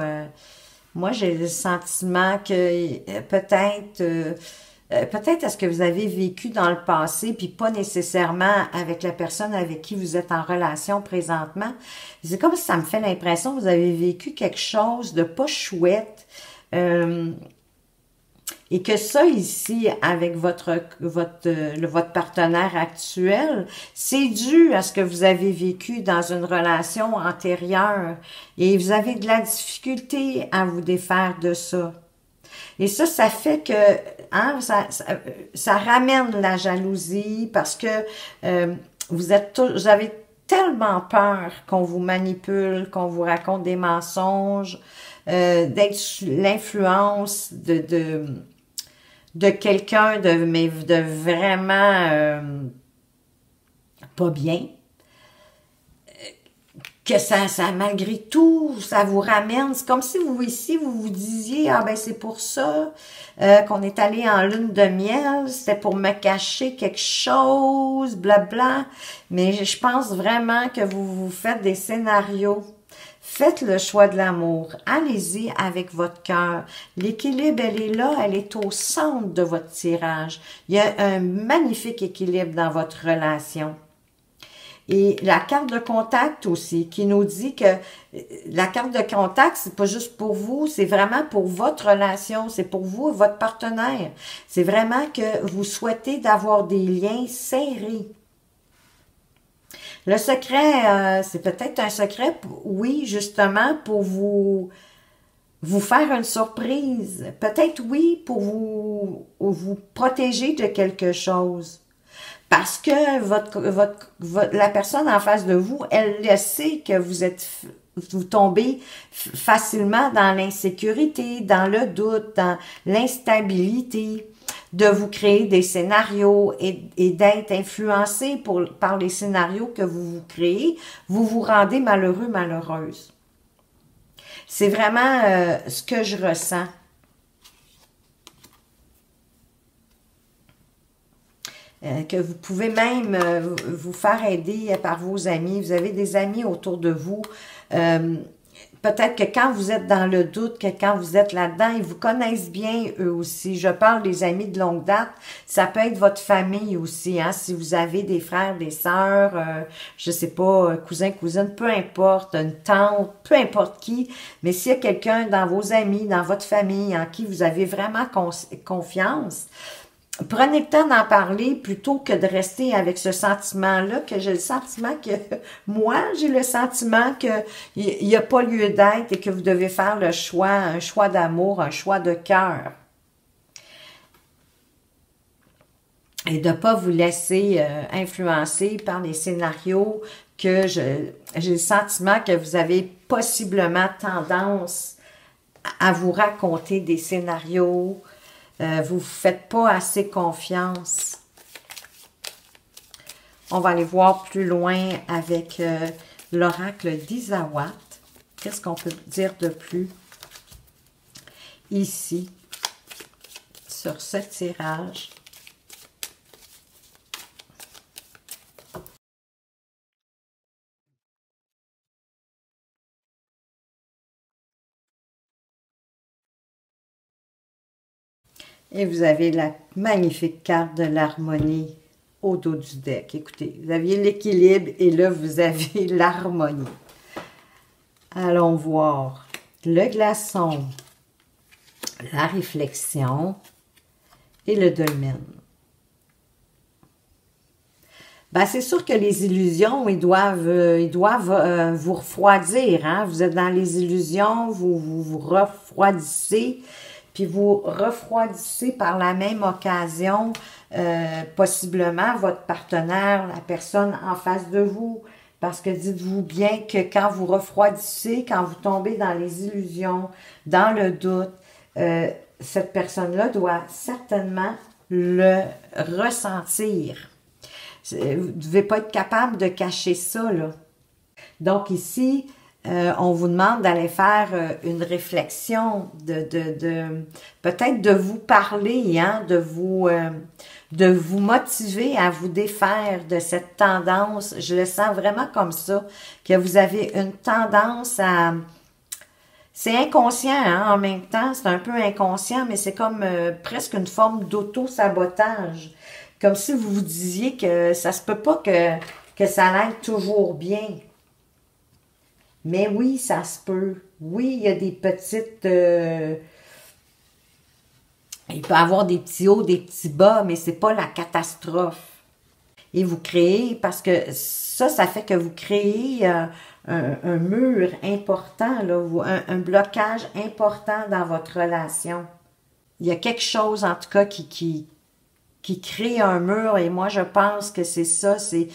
Moi, j'ai le sentiment que peut-être est-ce que vous avez vécu dans le passé, puis pas nécessairement avec la personne avec qui vous êtes en relation présentement. C'est comme si ça me fait l'impression que vous avez vécu quelque chose de pas chouette. Et que ça ici, avec votre partenaire actuel, c'est dû à ce que vous avez vécu dans une relation antérieure. Et vous avez de la difficulté à vous défaire de ça. Et ça fait que hein, ça ramène la jalousie parce que vous avez tellement peur qu'on vous manipule, qu'on vous raconte des mensonges, d'être sous l'influence de quelqu'un de vraiment pas bien, que ça malgré tout, ça vous ramène. C'est comme si vous ici, vous vous disiez, ah ben c'est pour ça qu'on est allé en lune de miel, c'était pour me cacher quelque chose, blabla. Mais je pense vraiment que vous faites des scénarios. Faites le choix de l'amour. Allez-y avec votre cœur. L'équilibre, elle est là, elle est au centre de votre tirage. Il y a un magnifique équilibre dans votre relation. Et la carte de contact aussi, qui nous dit que la carte de contact, c'est pas juste pour vous, c'est vraiment pour votre relation, c'est pour vous et votre partenaire. C'est vraiment que vous souhaitez d'avoir des liens serrés. Le secret, c'est peut-être un secret, oui, justement, pour vous faire une surprise. Peut-être, oui, pour vous protéger de quelque chose. Parce que la personne en face de vous, elle sait que vous tombez facilement dans l'insécurité, dans le doute, dans l'instabilité, de vous créer des scénarios et d'être influencé par les scénarios que vous créez, vous vous rendez malheureux, malheureuse. C'est vraiment ce que je ressens. que vous pouvez même vous faire aider par vos amis. Vous avez des amis autour de vous. Peut-être que quand vous êtes dans le doute, que quand vous êtes là-dedans, ils vous connaissent bien eux aussi. Je parle des amis de longue date. Ça peut être votre famille aussi, hein. Si vous avez des frères, des sœurs, je sais pas, cousins, cousines, peu importe, une tante, peu importe qui. Mais s'il y a quelqu'un dans vos amis, dans votre famille, en qui vous avez vraiment confiance, prenez le temps d'en parler plutôt que de rester avec ce sentiment-là, que j'ai le sentiment que, moi, j'ai le sentiment qu'il n'y a pas lieu d'être et que vous devez faire le choix, un choix d'amour, un choix de cœur. Et de ne pas vous laisser influencer par les scénarios que j'ai le sentiment que vous avez possiblement tendance à vous raconter des scénarios. Vous ne vous faites pas assez confiance. On va aller voir plus loin avec l'oracle d'Isawat. Qu'est-ce qu'on peut dire de plus ici, sur ce tirage? Et vous avez la magnifique carte de l'harmonie au dos du deck. Écoutez, vous aviez l'équilibre et là, vous avez l'harmonie. Allons voir le glaçon, la réflexion et le dolmen. Ben, c'est sûr que les illusions, ils doivent vous refroidir. Hein? Vous êtes dans les illusions, vous refroidissez. Puis vous refroidissez par la même occasion, possiblement, votre partenaire, la personne en face de vous. Parce que dites-vous bien que quand vous refroidissez, quand vous tombez dans les illusions, dans le doute, cette personne-là doit certainement le ressentir. Vous ne devez pas être capable de cacher ça, là. Donc ici, on vous demande d'aller faire une réflexion, peut-être de vous parler, hein, de vous motiver à vous défaire de cette tendance. Je le sens vraiment comme ça, que vous avez une tendance à... C'est inconscient, hein, en même temps, c'est un peu inconscient, mais c'est comme presque une forme d'auto-sabotage. Comme si vous vous disiez que ça se peut pas que ça aille toujours bien. Mais oui, ça se peut. Oui, il y a des petites... il peut y avoir des petits hauts, des petits bas, mais c'est pas la catastrophe. Et vous créez, parce que ça fait que vous créez un mur important, là, un blocage important dans votre relation. Il y a quelque chose, en tout cas, qui crée un mur, et moi, je pense que c'est ça, c'est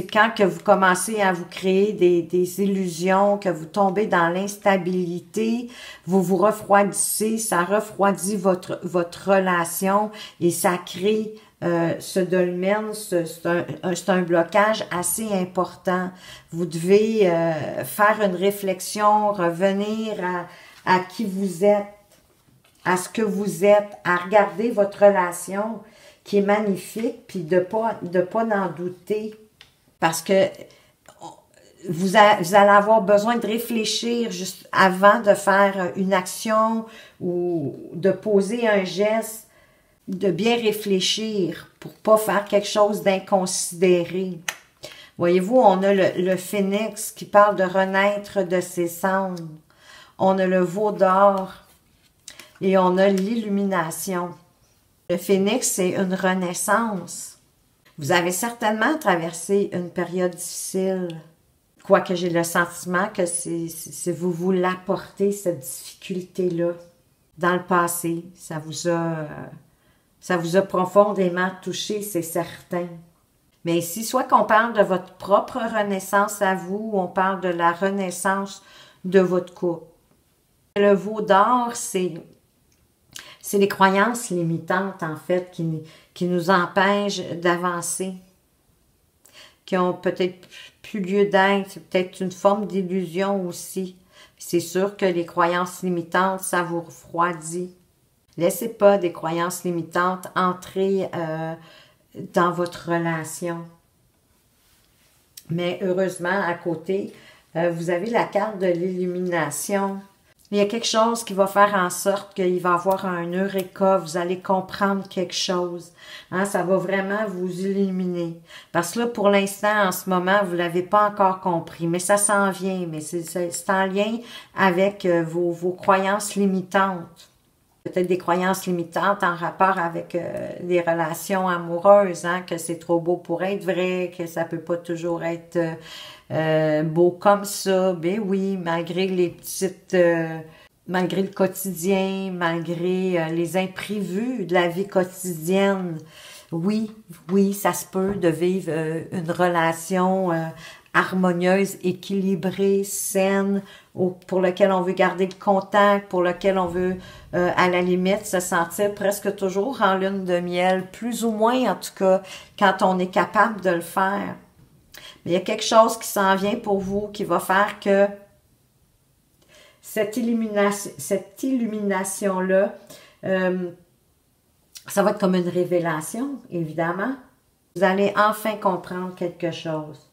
quand que vous commencez à vous créer des illusions, que vous tombez dans l'instabilité, vous vous refroidissez, ça refroidit votre relation et ça crée ce dolmen, c'est un blocage assez important. Vous devez faire une réflexion, revenir à qui vous êtes, à ce que vous êtes, à regarder votre relation qui est magnifique, puis de pas en douter, parce que vous allez avoir besoin de réfléchir juste avant de faire une action ou de poser un geste, de bien réfléchir pour pas faire quelque chose d'inconsidéré. Voyez-vous, on a le phénix qui parle de renaître de ses cendres. On a le veau d'or et on a l'illumination. Le phénix, c'est une renaissance. Vous avez certainement traversé une période difficile. Quoique j'ai le sentiment que c'est vous l'apportez, cette difficulté-là, dans le passé. Ça vous a profondément touché, c'est certain. Mais ici, soit qu'on parle de votre propre renaissance à vous, ou on parle de la renaissance de votre couple. Le veau d'or, c'est les croyances limitantes, en fait, qui nous empêchent d'avancer, qui ont peut-être plus lieu d'être. C'est peut-être une forme d'illusion aussi. C'est sûr que les croyances limitantes, ça vous refroidit. Laissez pas des croyances limitantes entrer dans votre relation. Mais heureusement, à côté, vous avez la carte de l'illumination. Il y a quelque chose qui va faire en sorte qu'il va y avoir un eureka, vous allez comprendre quelque chose. Hein, ça va vraiment vous illuminer. Parce que là, pour l'instant, en ce moment, vous ne l'avez pas encore compris, mais ça s'en vient. Mais c'est en lien avec vos croyances limitantes. Peut-être des croyances limitantes en rapport avec les relations amoureuses, hein, que c'est trop beau pour être vrai, que ça peut pas toujours être beau comme ça. Ben oui, malgré les petites... malgré le quotidien, malgré les imprévus de la vie quotidienne. Oui, oui, ça se peut de vivre une relation harmonieuse, équilibrée, saine, pour lequel on veut garder le contact, pour lequel on veut, à la limite, se sentir presque toujours en lune de miel, plus ou moins en tout cas, quand on est capable de le faire. Mais il y a quelque chose qui s'en vient pour vous, qui va faire que cette illumination-là, ça va être comme une révélation, évidemment. Vous allez enfin comprendre quelque chose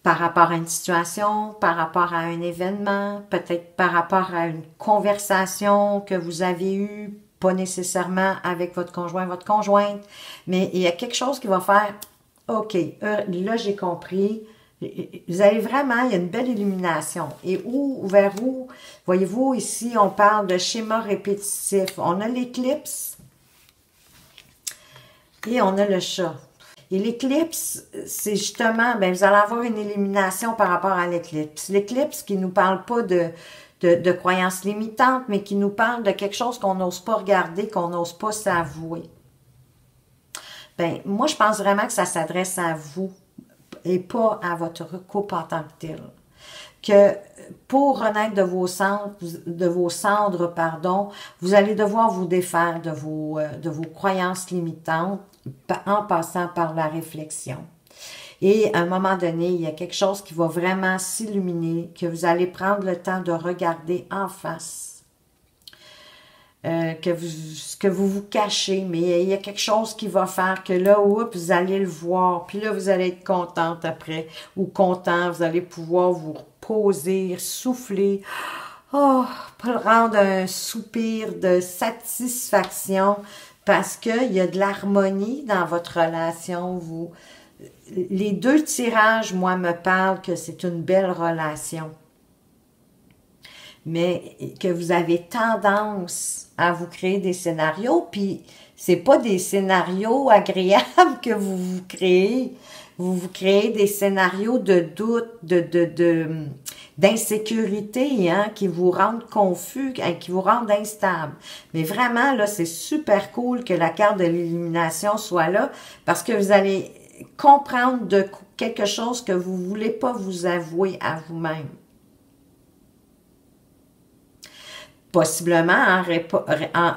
par rapport à une situation, par rapport à un événement, peut-être par rapport à une conversation que vous avez eue, pas nécessairement avec votre conjoint, votre conjointe, mais il y a quelque chose qui va faire « OK, là j'ai compris ». Vous avez vraiment, il y a une belle illumination. Et vers où, voyez-vous, ici, on parle de schéma répétitif. On a l'éclipse et on a le chat. Et l'éclipse, c'est justement, ben, vous allez avoir une illumination par rapport à l'éclipse. L'éclipse qui ne nous parle pas de croyances limitantes, mais qui nous parle de quelque chose qu'on n'ose pas regarder, qu'on n'ose pas s'avouer. Ben, moi, je pense vraiment que ça s'adresse à vous et pas à votre couple en tant que tel. Que pour renaître de vos cendres, pardon, vous allez devoir vous défaire de vos croyances limitantes en passant par la réflexion. Et à un moment donné, il y a quelque chose qui va vraiment s'illuminer, que vous allez prendre le temps de regarder en face. Que vous vous cachez, mais il y a quelque chose qui va faire que là, oups, vous allez le voir, puis là, vous allez être contente après, ou content, vous allez pouvoir vous reposer, souffler, oh, rendre un soupir de satisfaction, parce qu'il y a de l'harmonie dans votre relation. Les deux tirages, moi, me parlent que c'est une belle relation, mais que vous avez tendance à vous créer des scénarios, puis c'est pas des scénarios agréables que vous vous créez. Vous vous créez des scénarios de doute, d'insécurité, hein, qui vous rendent confus, qui vous rendent instable. Mais vraiment, là, c'est super cool que la carte de l'illumination soit là, parce que vous allez comprendre de quelque chose que vous voulez pas vous avouer à vous-même. Possiblement,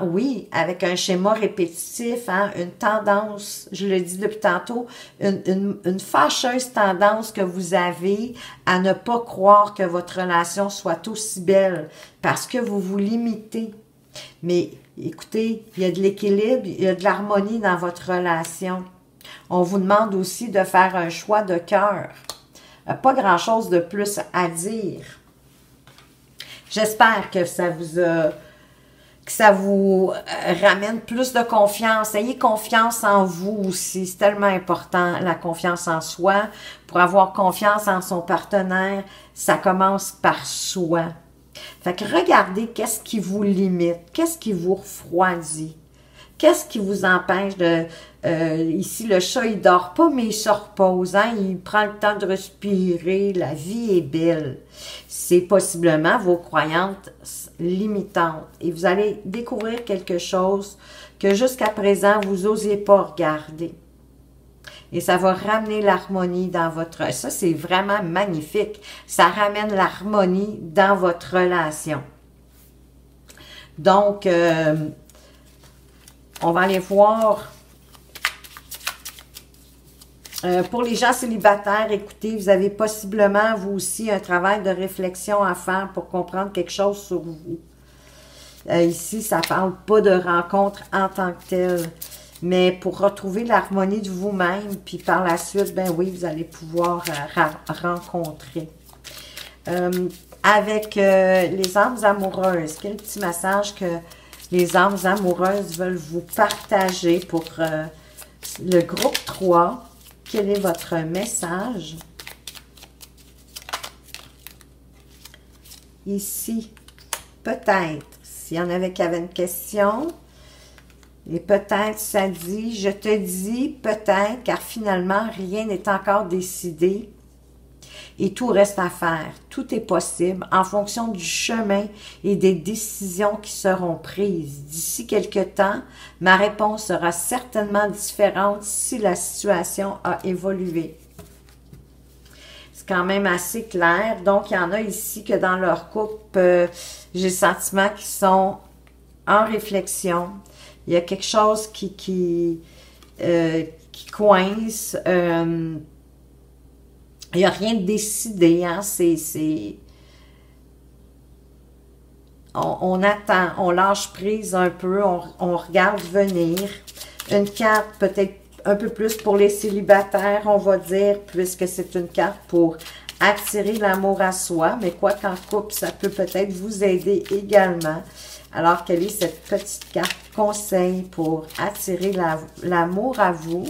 oui, avec un schéma répétitif, hein, une tendance, je le dis depuis tantôt, une fâcheuse tendance que vous avez à ne pas croire que votre relation soit aussi belle parce que vous vous limitez. Mais écoutez, il y a de l'équilibre, il y a de l'harmonie dans votre relation. On vous demande aussi de faire un choix de cœur. Pas grand-chose de plus à dire. J'espère que ça vous ramène plus de confiance. Ayez confiance en vous aussi. C'est tellement important, la confiance en soi. Pour avoir confiance en son partenaire, ça commence par soi. Fait que regardez qu'est-ce qui vous limite, qu'est-ce qui vous refroidit. Qu'est-ce qui vous empêche de... ici, le chat, il dort pas, mais il se repose. Hein? Il prend le temps de respirer. La vie est belle. C'est possiblement vos croyances limitantes. Et vous allez découvrir quelque chose que jusqu'à présent, vous n'osiez pas regarder. Et ça va ramener l'harmonie dans votre... Ça, c'est vraiment magnifique. Ça ramène l'harmonie dans votre relation. Donc... on va aller voir. Pour les gens célibataires, écoutez, vous avez possiblement, vous aussi, un travail de réflexion à faire pour comprendre quelque chose sur vous. Ici, ça parle pas de rencontre en tant que telle, mais pour retrouver l'harmonie de vous-même, puis par la suite, ben oui, vous allez pouvoir rencontrer. Avec les âmes amoureuses, quel petit message que les âmes amoureuses veulent vous partager pour le groupe 3. Quel est votre message? Ici, peut-être, s'il y en avait qui avaient une question, et peut-être ça dit, je te dis peut-être, car finalement, rien n'est encore décidé et tout reste à faire. Tout est possible en fonction du chemin et des décisions qui seront prises. D'ici quelque temps, ma réponse sera certainement différente si la situation a évolué. C'est quand même assez clair. Donc, il y en a ici que dans leur couple, j'ai le sentiment qu'ils sont en réflexion. Il y a quelque chose qui coince. Il n'y a rien de décidé. Hein? On attend, on lâche prise un peu, on regarde venir. Une carte peut-être un peu plus pour les célibataires, on va dire, puisque c'est une carte pour attirer l'amour à soi. Mais quoi qu'en couple, ça peut peut-être vous aider également. Alors, quelle est cette petite carte conseil pour attirer l'amour à vous?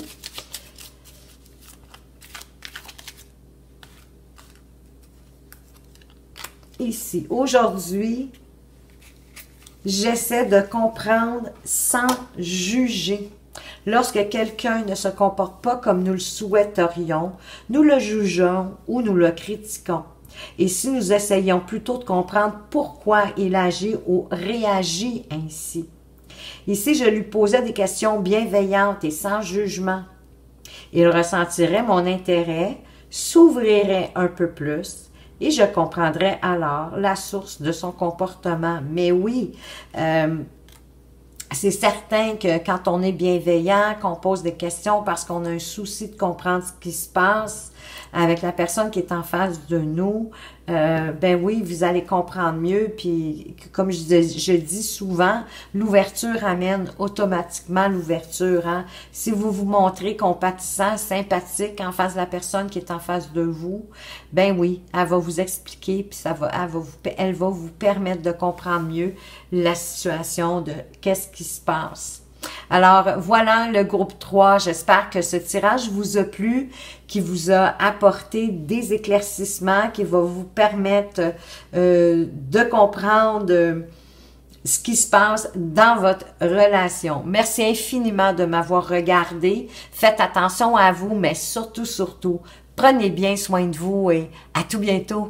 Ici, aujourd'hui, j'essaie de comprendre sans juger. Lorsque quelqu'un ne se comporte pas comme nous le souhaiterions, nous le jugeons ou nous le critiquons. Et si nous essayons plutôt de comprendre pourquoi il agit ou réagit ainsi. Ici, je lui posais des questions bienveillantes et sans jugement. Il ressentirait mon intérêt, s'ouvrirait un peu plus et je comprendrais alors la source de son comportement. Mais oui, c'est certain que quand on est bienveillant, qu'on pose des questions parce qu'on a un souci de comprendre ce qui se passe avec la personne qui est en face de nous, ben oui, vous allez comprendre mieux. Puis, comme je dis souvent, l'ouverture amène automatiquement l'ouverture. Hein? Si vous vous montrez compatissant, sympathique en face de la personne qui est en face de vous, ben oui, elle va vous expliquer, puis elle va vous permettre de comprendre mieux la situation de qu'est-ce qui se passe. Alors, voilà le groupe 3. J'espère que ce tirage vous a plu, qui vous a apporté des éclaircissements, qui va vous permettre de comprendre ce qui se passe dans votre relation. Merci infiniment de m'avoir regardé. Faites attention à vous, mais surtout, prenez bien soin de vous et à tout bientôt.